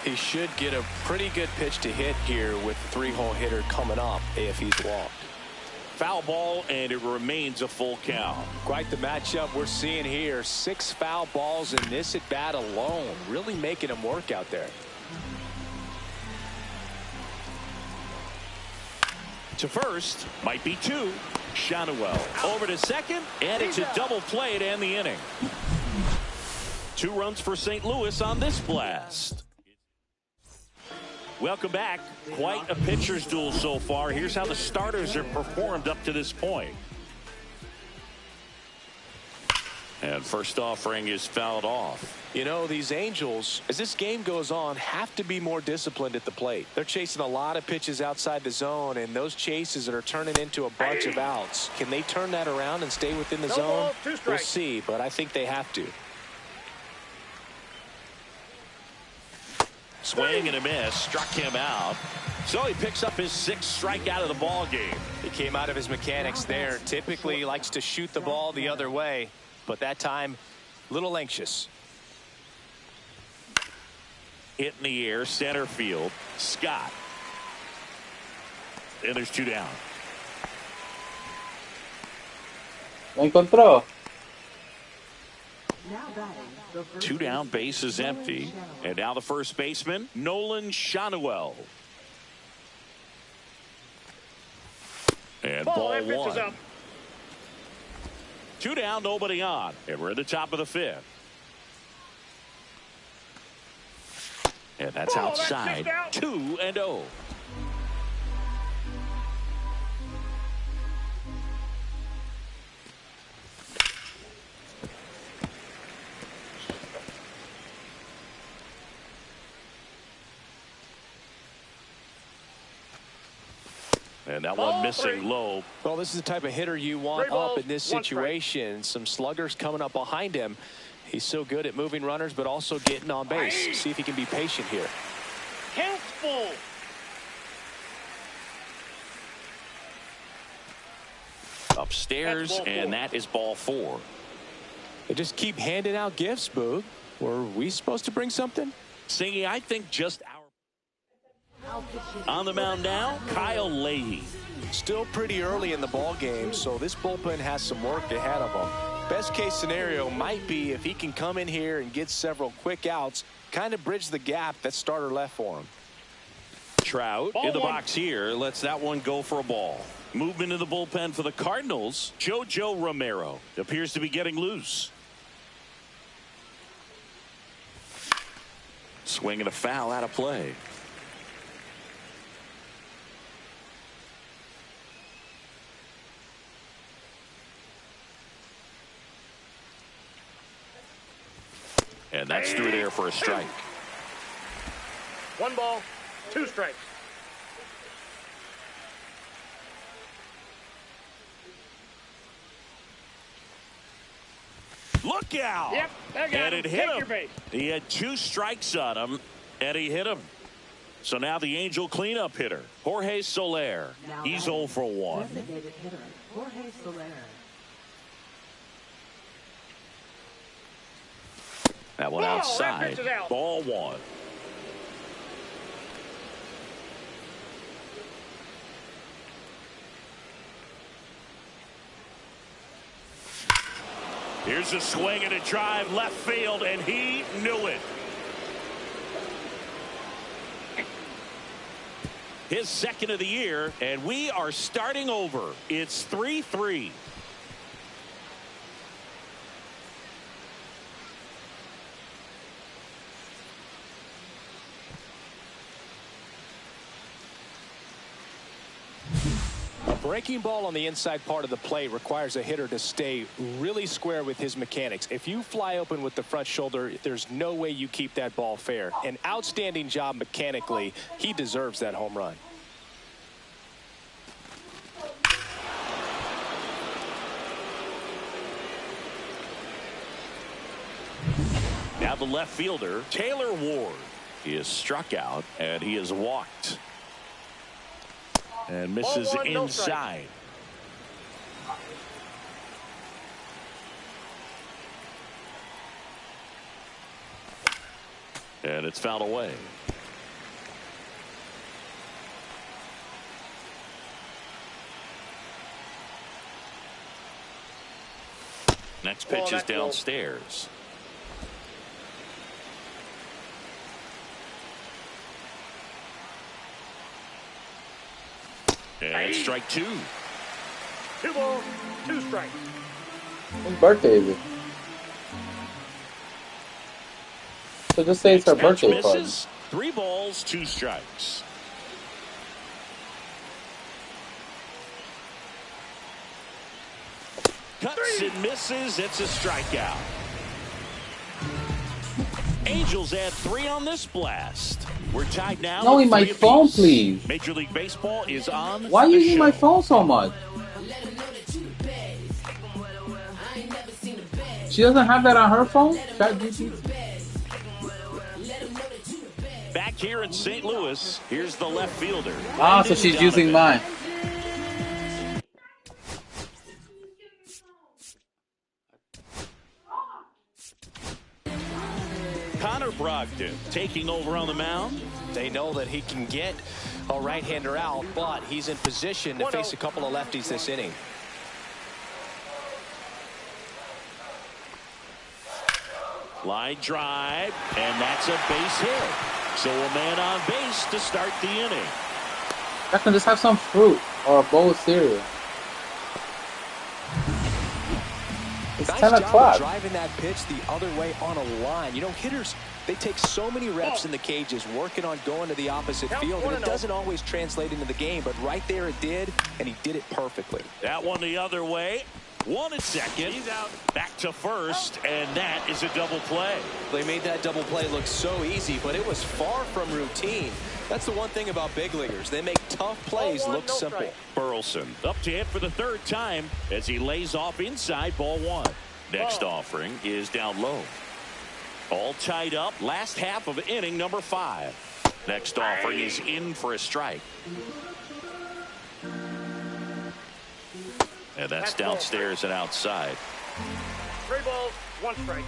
He should get a pretty good pitch to hit here with the 3-hole hitter coming up if he's walked. Foul ball, and it remains a full count. Quite the matchup we're seeing here. 6 foul balls in this at bat alone, really making him work out there. To first, might be 2. Shanuel over to second, and it's a double play to end the inning. 2 runs for St. Louis on this blast. Welcome back. Quite a pitcher's duel so far. Here's how the starters have performed up to this point. And first offering is fouled off. You know, these Angels, as this game goes on, have to be more disciplined at the plate. They're chasing a lot of pitches outside the zone, and those chases are turning into a bunch of outs. Can they turn that around and stay within the zone? We'll see, but I think they have to. Swing and a miss, struck him out. So he picks up his 6th strikeout of the ball game. He came out of his mechanics there. Typically he likes to shoot the ball the other way, but that time a little anxious. Hit in the air, center field. Scott. And there's 2 down. Lo encontró. Two down, base is empty. And now the first baseman, Nolan Shanuel. And ball one. Two down, nobody on. And we're at the top of the fifth. And that's outside. 2-0. And that one missing low. Well, this is the type of hitter you want up in this situation. Some sluggers coming up behind him. He's so good at moving runners, but also getting on base. See if he can be patient here. Count full. Upstairs, and that is ball four. They just keep handing out gifts, Boog. Were we supposed to bring something? Singy, I think just our. On the mound now, Kyle Leahy. Still pretty early in the ball game, so this bullpen has some work ahead of them. Best case scenario might be if he can come in here and get several quick outs, kind of bridge the gap that starter left for him. Trout in the box here, lets that one go for a ball. Movement in the bullpen for the Cardinals. JoJo Romero appears to be getting loose. Swinging a foul out of play. And that's through there for a strike. 1 ball, 2 strikes. Look out! Yep, and it hit him. He had 2 strikes on him, and he hit him. So now the Angel cleanup hitter, Jorge Soler. He's 0 for 1. Jorge Soler. That one outside. Ball 1. Here's a swing and a drive left field, and he knew it. His second of the year, and we are starting over. It's 3-3. Breaking ball on the inside part of the plate requires a hitter to stay really square with his mechanics. If you fly open with the front shoulder, there's no way you keep that ball fair. An outstanding job mechanically. He deserves that home run. Now the left fielder, Taylor Ward. He is struck out, and he is walked. And misses inside. And it's fouled away. Next pitch is downstairs. And it's strike 2. 2 balls, 2 strikes. Whose birthday is it? So just say it's our birthday party. 3 balls, 2 strikes. Cuts and misses. It's a strikeout. Angels add 3 on this blast. We're tied now. No, in my phone, please. Major League Baseball is on. Why are you using my phone so much? She doesn't have that on her phone? Back here in St. Louis, here's the left fielder. Ah, so she's using mine. Connor Brogdon taking over on the mound. They know that he can get a right-hander out, but he's in position to face a couple of lefties this inning. Line drive, and that's a base hit. So a man on base to start the inning. I can just have some fruit or a bowl of cereal. It's nice 10 job o'clock. of driving that pitch the other way on a line. You know, hitters, they take so many reps in the cages working on going to the opposite field, and it doesn't always translate into the game, but right there it did, and he did it perfectly. That one the other way. One at second. He's out. Back to first, and that is a double play. They made that double play look so easy, but it was far from routine. That's the one thing about big leaguers. They make tough plays look simple. Burleson up to hit for the third time as he lays off inside ball one. Next offering is down low. All tied up. Last half of inning number 5. Next offering is in for a strike. And that's downstairs and outside. 3 balls, 1 strike.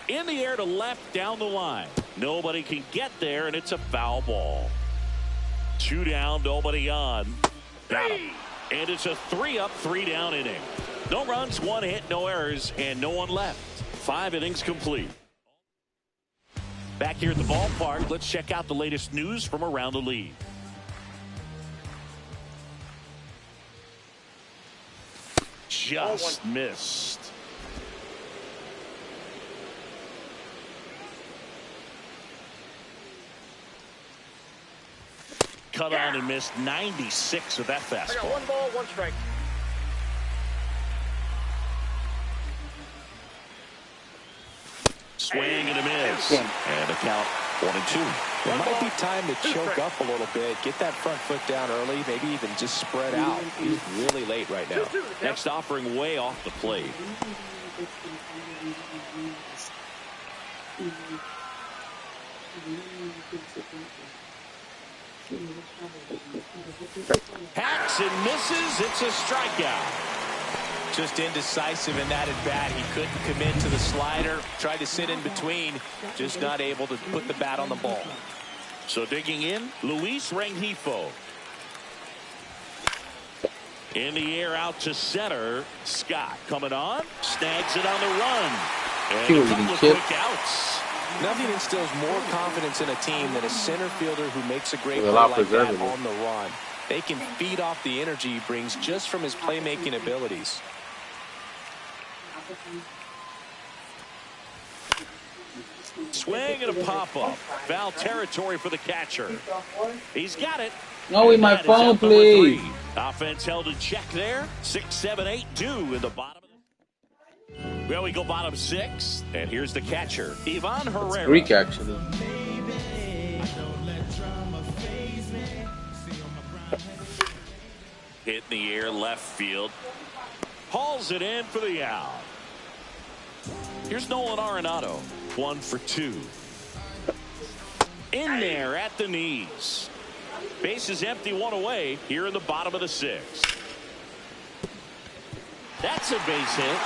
In the air to left down the line. Nobody can get there, and it's a foul ball. 2 down, nobody on. Got him. And it's a 3-up, 3-down inning. No runs, 1 hit, no errors, and no one left. 5 innings complete. Back here at the ballpark, let's check out the latest news from around the league. Just missed. Cut on and missed 96 with that fastball. I got 1 ball, 1 strike. Swing and a miss. And a count 1-2. It might be time to choke up a little bit, get that front foot down early, maybe even just spread out. He's really late right now. Next offering way off the plate. Hacks and misses. It's a strikeout. Just indecisive in that at bat. He couldn't commit to the slider. Tried to sit in between. Just not able to put the bat on the ball. So digging in, Luis Rengifo. In the air out to center. Scott coming on. Snags it on the run. And a couple of quick outs. Nothing instills more confidence in a team than a center fielder who makes a great play like that on the run. They can feed off the energy he brings just from his playmaking abilities. Swing and a pop-up. Foul territory for the catcher. He's got it. No, with my phone, please. Offense held in check there. 6, 7, 8, 2 in the bottom. Well, we go bottom 6. And here's the catcher, Ivan Herrera. It's Greek, actually. Hit in the air, left field. Hauls it in for the out. Here's Nolan Arenado. 1 for 2. In there at the knees. Base is empty, 1 away here in the bottom of the 6th. That's a base hit.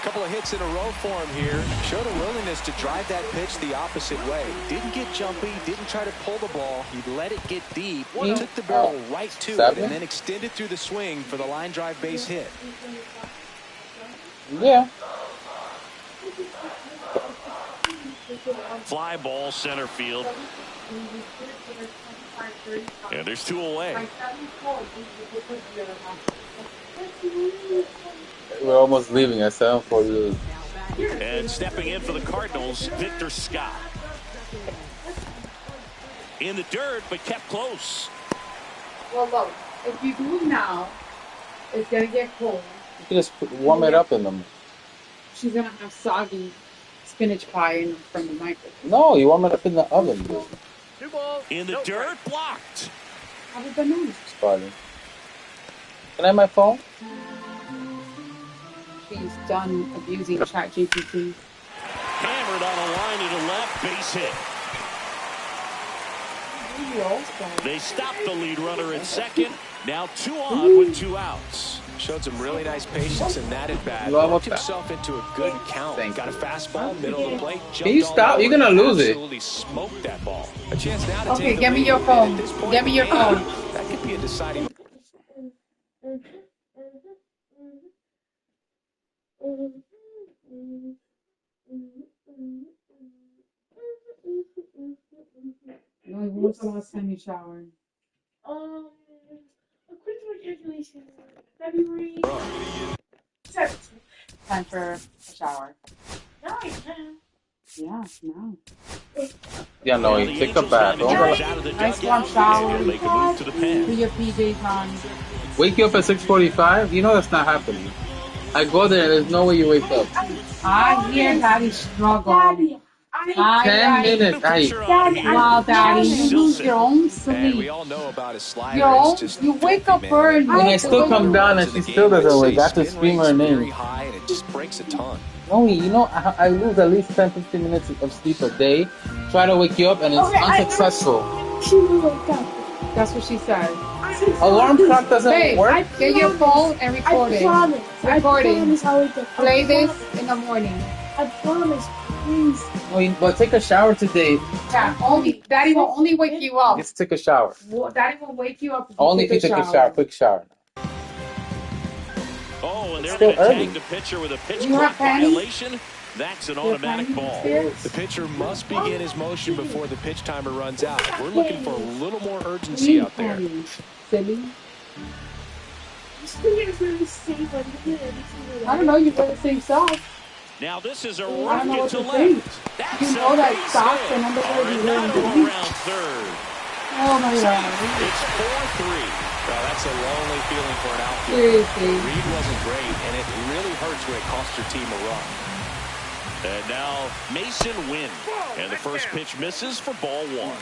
Couple of hits in a row for him here. Showed a willingness to drive that pitch the opposite way. Didn't get jumpy, didn't try to pull the ball. He let it get deep, took the barrel right to it, and then extended through the swing for the line drive base hit. Yeah. Fly ball center field. And there's 2 away. We're almost leaving at 7:48. And stepping in for the Cardinals, Victor Scott. In the dirt, but kept close. Well, look, if you do it now, it's going to get cold. You can just warm it up in them. She's going to have soggy spinach pie from the microwave. No, you warm it up in the oven. 2 balls. In the dirt, blocked. Have a banana. Spotted. Can I have my phone? She's done abusing ChatGPT. Hammered on a line to the left, base hit. They stopped the lead runner at second. Now 2 on with 2 outs. Showed some really nice patience in that at bat. Worked himself into a good count. Got a fastball, middle of the plate. Can you stop? You're gonna lose it. Absolutely smoked that ball. A chance now to take the get me lead. your phone. At this point Get me your in the game, phone. That could be a deciding. When was the last time you showered? According to my calculations, February 17th. Time for a shower. No, I can't. Yeah, no. Yeah, no, you take a bath. Nice warm shower. Make a move to the pen. Put your PJs on. Wake you up at 6:45? You know that's not happening. I go there, there's no way you wake up. I hear Daddy struggle. Daddy, 10 minutes. Wow, Daddy, you lose your own sleep. And we all know about his slider. Your own, It's just you wake up early. And I still come down and she still doesn't wake. I have to scream her very name. high, and it just breaks a ton. No, you know, I lose at least 10-15 minutes of sleep a day. Try to wake you up and it's unsuccessful. She will wake up. That's what she said. Alarm clock doesn't work? Get your phone and record it. Record it. Play this in the morning. I promise, please. But take a shower today. Yeah, Daddy will only wake you up. Just take a shower. Daddy will wake you up. Only if you take a shower. Quick shower. Oh, and they're Still going to early. tag the pitcher with a pitch You have clock pennies? violation. That's an automatic ball. The pitcher must begin his motion before the pitch timer runs out. We're looking for a little more urgency out there. Silly. I I don't know. You better say so. Now this is a I don't know rocket what to to think. left. That's You know a that base socks hit. and number 30 wearing Arenado the around third. Oh my God. It's 4-3. Well, that's a lonely feeling for an outfielder. Seriously. The read wasn't great, and it really hurts when it costs your team a run. And now Mason wins. And the first pitch misses for ball one.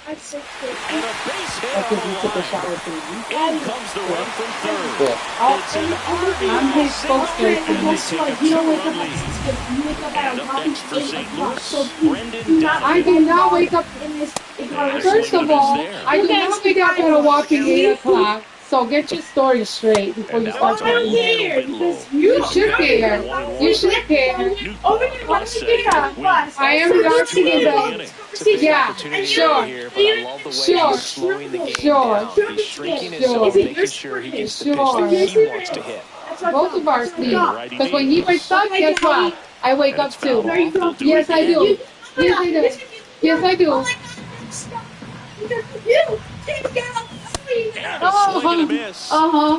I'm so sick. And a base hit That's on if you the took a line. shower too. In comes the run from third. Oh, It's an I'm his spokesperson. And they take a You don't wake two-run up at lead. 6. You wake up at And up next for 8 St. o'clock. Louis, So please, Brendan do not. I did not wake up. In this. First of all, I did not wake up at a whopping 8 o'clock. So get your story straight before you start talking. You should care. You should care. I am darking in the. Yeah, sure. Sure. He's shrinking himself, making sure he gets the pitch that he wants to hit. Both of our sleep. Because when he wakes up, guess what? I wake up too. Yes, I do. Yes, I do. Yes, I do. And a swing and a miss.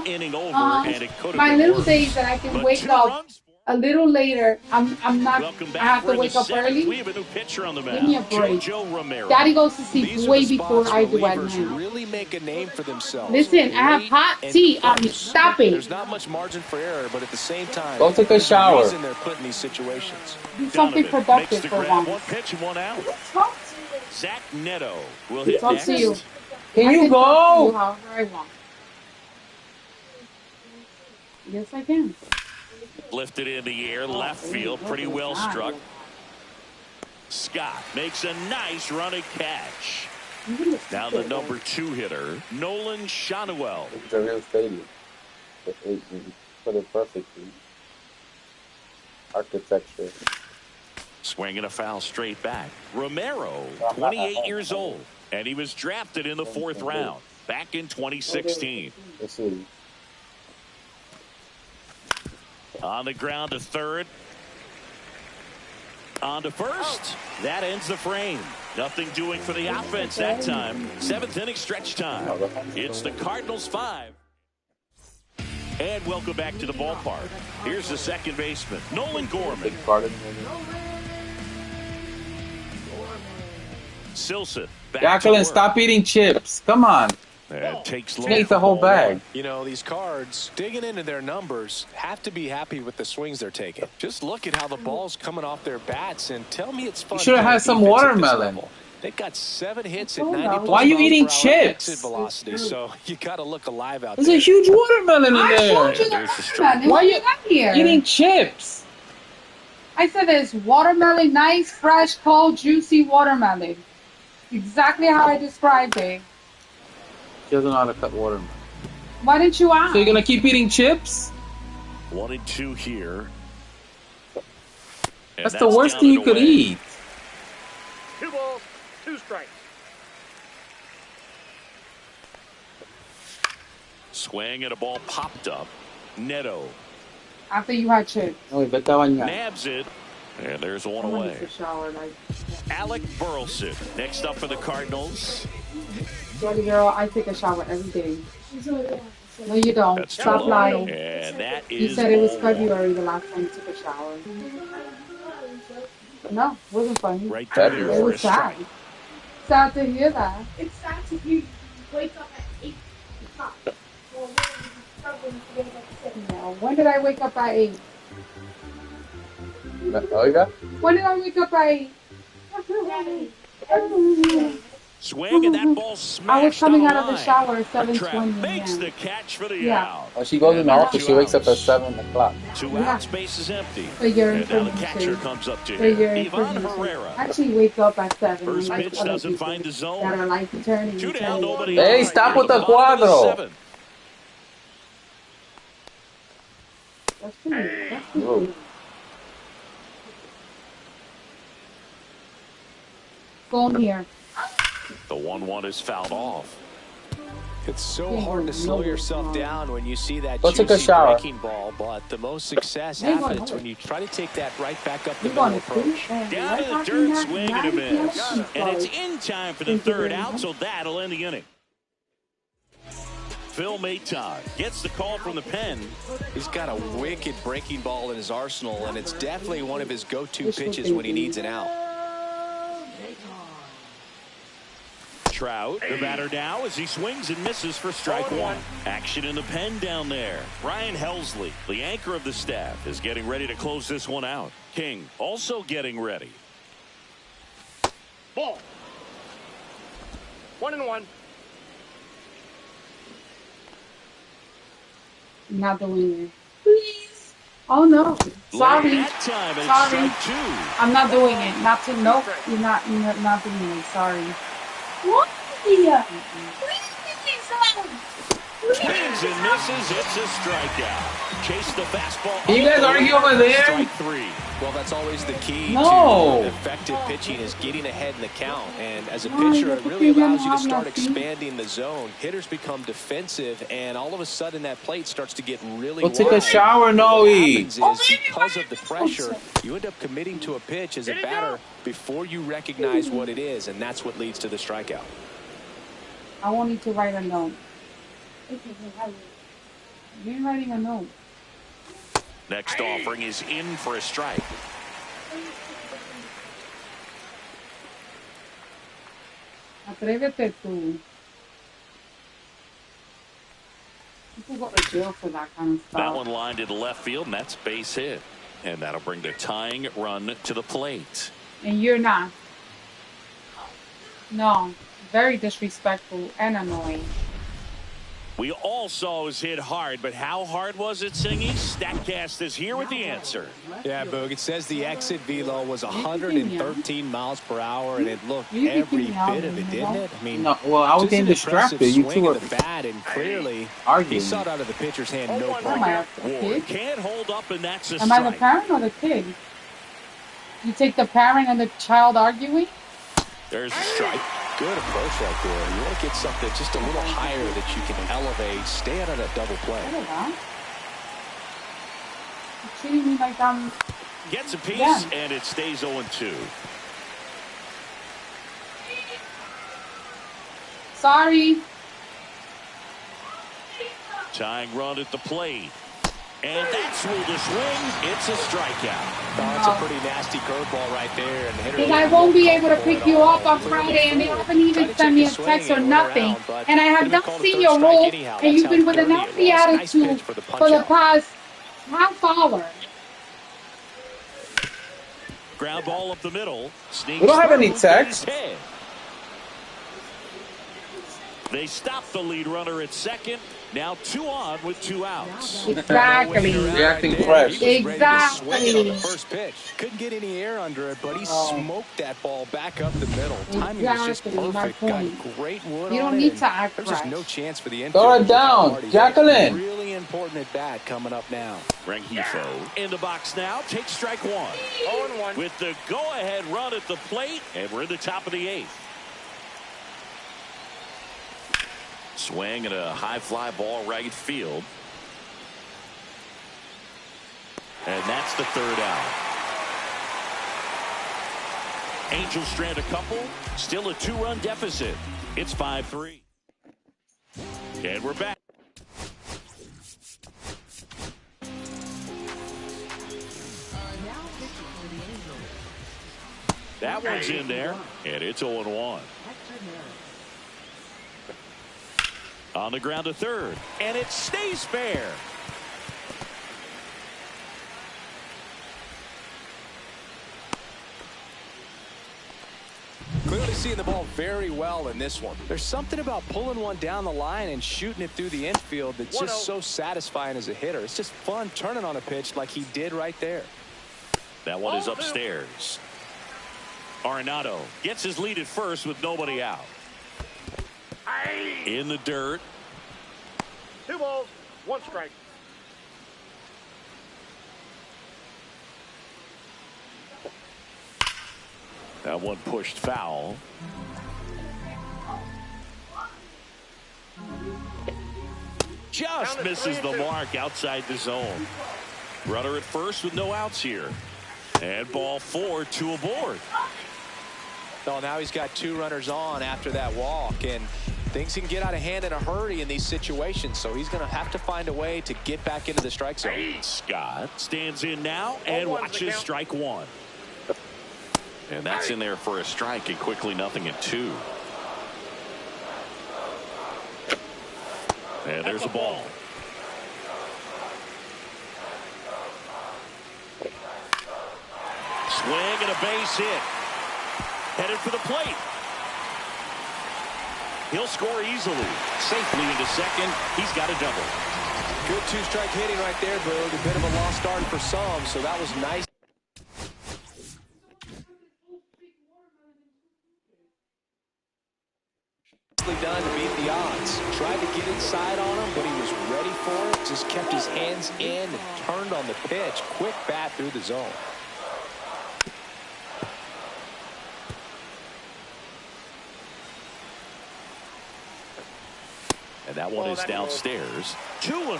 Inning over, and it could have My been little worse. days that I can But wake 2 up runs. a little later, I'm not. Welcome I back. have We're to in wake the up seventh. early. We have a new pitcher on the Give me a mound. break. Jojo Romero. Daddy goes to sleep These are way the before spots I where do at relievers night. really make a name for themselves. Listen, I have hot Late tea. and Stop it. There's not much margin for error, but at the same time, Go take a there's shower. reason they're put in these situations. Do something Donovan productive makes the for grab. once. One pitch and one out. Zach Neto will hit Talk next. to you. Can I you can talk to you go? however I want. Yes, I can. Lifted in the air, left field, pretty well struck. Scott makes a nice running catch. Now the number 2 hitter, Nolan Shanuel. It's a real stadium. It put it perfectly. Architecture. Swinging a foul straight back. Romero, 28 years old, and he was drafted in the 4th round back in 2016. Let's see. On the ground to third. On to first. That ends the frame. Nothing doing for the offense that time. 7th inning stretch time. It's the Cardinals 5. And welcome back to the ballpark. Here's the second baseman, Nolan Gorman. Silson. Jacqueline, stop eating chips. Come on. And takes low. Eat the whole bag. You know, these Cards, digging into their numbers, have to be happy with the swings they're taking. Just look at how the ball's coming off their bats, and tell me it's fun. You should have had some watermelon. They've got 7 hits at 90 Why are you eating miles per hour chips? exit velocity, so you got to look alive out There's there. a huge watermelon in I there. told you the watermelon. Why are you out here? Eating chips. I said there's watermelon, nice, fresh, cold, juicy watermelon. Exactly how I described it. She doesn't know how to cut watermelon. Why didn't you ask? So you're gonna keep eating chips? 1 and 2 here. And That's the worst thing you could eat. 2 balls, 2 strikes. Swing and a ball popped up. Neto. After you had chips. No, vete a bañar. Nabs it. And there's one Someone away. needs to shower, like. Alec Burleson next up for the Cardinals. Sorry, girl, I take a shower every day. No, you don't. That's Stop lying. And that You is said it was ball February the last time you took a shower. No, it wasn't funny. Right there It for was a sad. strike. Sad to hear that. It's sad to hear you wake up at 8 o'clock. Well, when you're struggling to get up at 7. No, when did I wake up at 8? Oiga. When did I wake up at 8? Swing and that ball smashed. I was coming on out of the line. shower at Trout 7:20 makes a.m. the catch for the Yeah. out. When she goes in the And office, two she wakes up at outs. 7 o'clock. 2 outs, base is empty. For your And now the catcher information. comes up to For your him. Ivan information. Herrera. I actually wake up at 7. First like pitch other doesn't people find the zone. that are like turning. 2 and down, turning. nobody Hey, on. stop Here with to the bottom of the cuadro. 7th. That's pretty. Go in here. The 1-1 is fouled off. It's so hard to slow yourself down when you see that Go take a juicy shower. breaking ball, but the most success Hang on, happens hold when you try to take that right back up the You middle want to approach. Down to the dirt, swing and a miss. And it's in time for the third out, so that'll end the inning. Phil Maton gets the call from the pen. He's got a wicked breaking ball in his arsenal, and it's definitely one of his go-to pitches when he needs an out. Trout, the batter now as he swings and misses for strike 1. Action in the pen down there. Ryan Helsley, the anchor of the staff, is getting ready to close this one out. King also getting ready. Ball. 1-1. Not doing it. Please. Oh no. Sorry. That time it's Sorry. strike 2. I'm not doing it. Not to. Nope. You're not doing it. Sorry. What? Swings and misses. It's a strikeout. Chase the fastball. Can you guys argue over there? Strike 3. Well, that's always the key No. to effective pitching is getting ahead in the count. And as a No, pitcher, you it have to really figure allows you to out start nothing. expanding the zone. Hitters become defensive, and all of a sudden that plate starts to get really Go wide. take a shower, What Noe. happens is because of the pressure, you end up committing to a pitch as a batter before you recognize what it is, and that's what leads to the strikeout. I won't need to write a note. You're writing a note. Next offering is in for a strike. Atrévete tú. People go to jail for that kind of stuff. That one lined into left field, and that's base hit. And that'll bring the tying run to the plate. And you're not. No. Very disrespectful and annoying. We all saw it was hit hard, but how hard was it, Singy? StatCast is here with the answer. Yeah, Boog, it says the exit velo was 113 miles per hour, and it looked every bit of it, didn't it? I mean, No, well, I was just getting an impressive distracted. You swing two of were the bat, and clearly arguing. he saw it out of the pitcher's hand. No Am I problem. a Ward kid? can't hold up, and that's a Am I the strike. parent or the kid? You take the parent and the child arguing? There's a strike. Good approach right there. You want to get something just a little higher that you can elevate. Stay out of that double play. I don't know. You're treating me like I'm... Gets a piece, Yeah. and it stays 0-2. Sorry. Tying run at the plate. And that's with the swing. It's a strikeout. It's a pretty nasty curveball right there. And the hitter Because I won't be able to pick you up on Friday, and they haven't even sent me a text or nothing. And I have not seen your role, and you've been with an nasty attitude for the past half hour. Ground ball up the middle. Sneaks We don't have any through, text. his head. They stop the lead runner at second. Now 2 on with 2 outs. Exactly. Reacting fresh. Exactly. First pitch. Couldn't get any air under it, but he smoked that ball back up the middle. Timing was just Exactly, my perfect. Got point. great wood You don't on need it, to act There's just fresh. no chance for the Throw infield. it down, Jacqueline. Really important at bat coming up now. Rengifo in the box now. Takes strike 1. 0-1. With the go-ahead run at the plate, and we're in the top of the 8th. Swing and a high fly ball right field. And that's the third out. Angels strand a couple. Still a 2-run deficit. It's 5-3. And we're back. That one's in there, and it's 0-1. On the ground to third, and it stays fair. Clearly seeing the ball very well in this one. There's something about pulling one down the line and shooting it through the infield that's just so satisfying as a hitter. It's just fun turning on a pitch like he did right there. That one is upstairs. Arenado gets his lead at first with nobody out. In the dirt. 2 balls, 1 strike. That one pushed foul. Just misses the mark outside the zone. Runner at first with no outs here. And ball 4, 2 aboard. Oh, now he's got 2 runners on after that walk, and things can get out of hand in a hurry in these situations, so he's going to have to find a way to get back into the strike zone. Scott stands in now and watches strike 1. And that's in there for a strike, and quickly 0-2. And there's a ball. Swing and a base hit. Headed for the plate. He'll score easily. Safely into second. He's got a double. Good 2-strike hitting right there, Boog. A bit of a lost start for some, so that was nice. Done to beat the odds. Tried to get inside on him, but he was ready for it. Just kept his hands in and turned on the pitch. Quick bat through the zone. And that one is downstairs. 2-1.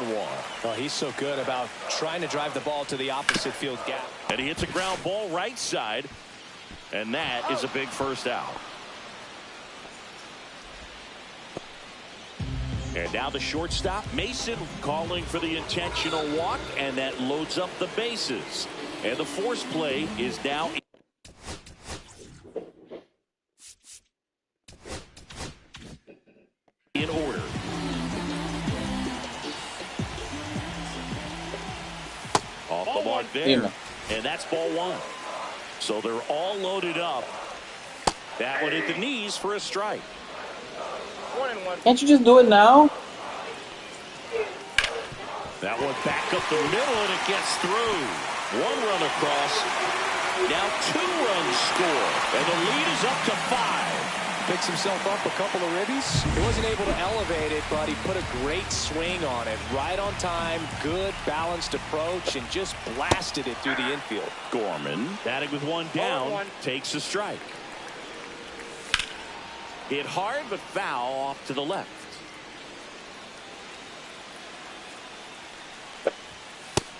Oh, he's so good about trying to drive the ball to the opposite field gap. And he hits a ground ball right side. And that is a big first out. And now the shortstop, Mason, calling for the intentional walk, and that loads up the bases. And the force play is now in order. Off the mark there. And that's ball 1. So they're all loaded up. That one hit the knees for a strike. 1-1. Can't you just do it now? That one back up the middle, and it gets through. 1 run across. Now 2 runs score, and the lead is up to 5. Picks himself up a couple of ribbies. He wasn't able to elevate it, but he put a great swing on it. Right on time, good balanced approach, and just blasted it through the infield. Gorman, batting with 1 down, takes a strike. Hit hard, but foul off to the left.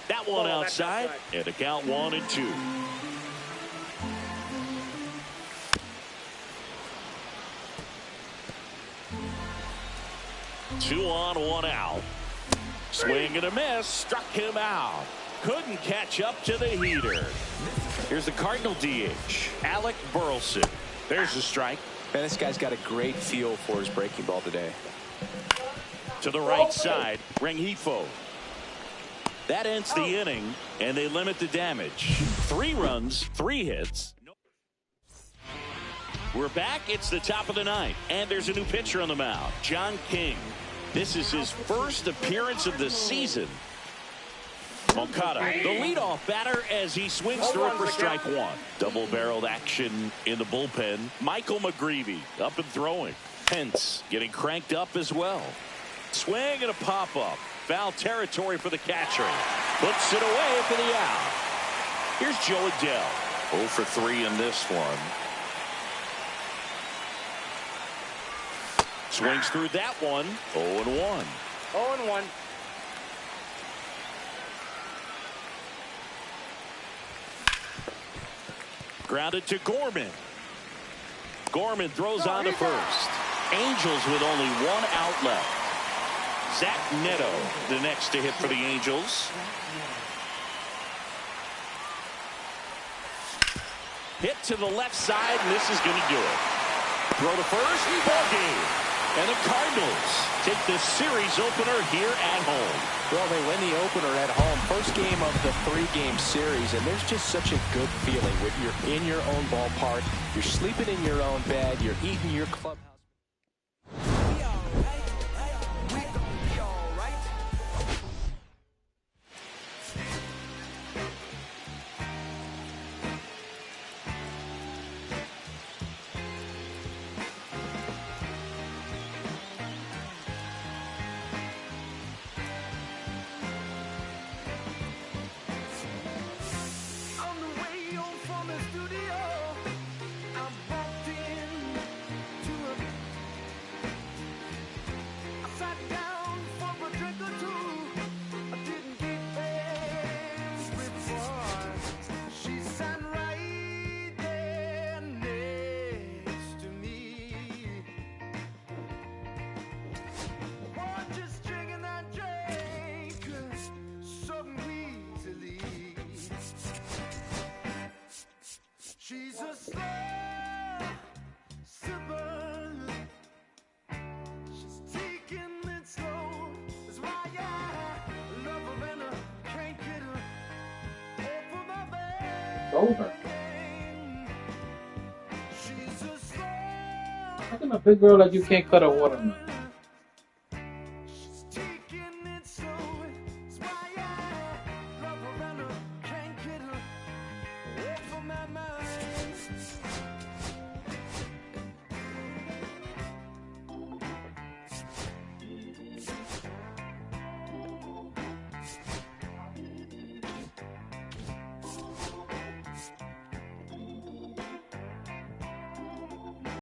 That one outside, and a count 1-2. Two on, 1 out. Swing and a miss, struck him out. Couldn't catch up to the heater. Here's the Cardinal DH, Alec Burleson. There's the strike. Man, this guy's got a great feel for his breaking ball today. To the right side, Rengifo. That ends the inning, and they limit the damage. 3 runs, 3 hits. We're back. It's the top of the 9th, and there's a new pitcher on the mound, John King. This is his first appearance of the season. Moncada, the leadoff batter, as he swings through it for strike 1. Double-barreled action in the bullpen. Michael McGreevy up and throwing. Pence getting cranked up as well. Swing and a pop-up. Foul territory for the catcher. Puts it away for the out. Here's Joe Adell. 0 for 3 in this one. Swings through that one. 0-1. 0-1. Grounded to Gorman. Gorman throws on to first. Angels with only one out left. Zach Neto, the next to hit for the Angels. Hit to the left side, and this is going to do it. Throw to first, ball game. And the Cardinals take the series opener here at home. Well, they win the opener at home. First game of the 3-game series, and there's just such a good feeling when you're in your own ballpark, you're sleeping in your own bed, you're eating your clubhouse. She's a slow sipper. She's taking it slow. That's why I love her and I can't get her off of my bed. Over. She's a slow. How can a big girl like you can't cut a watermelon?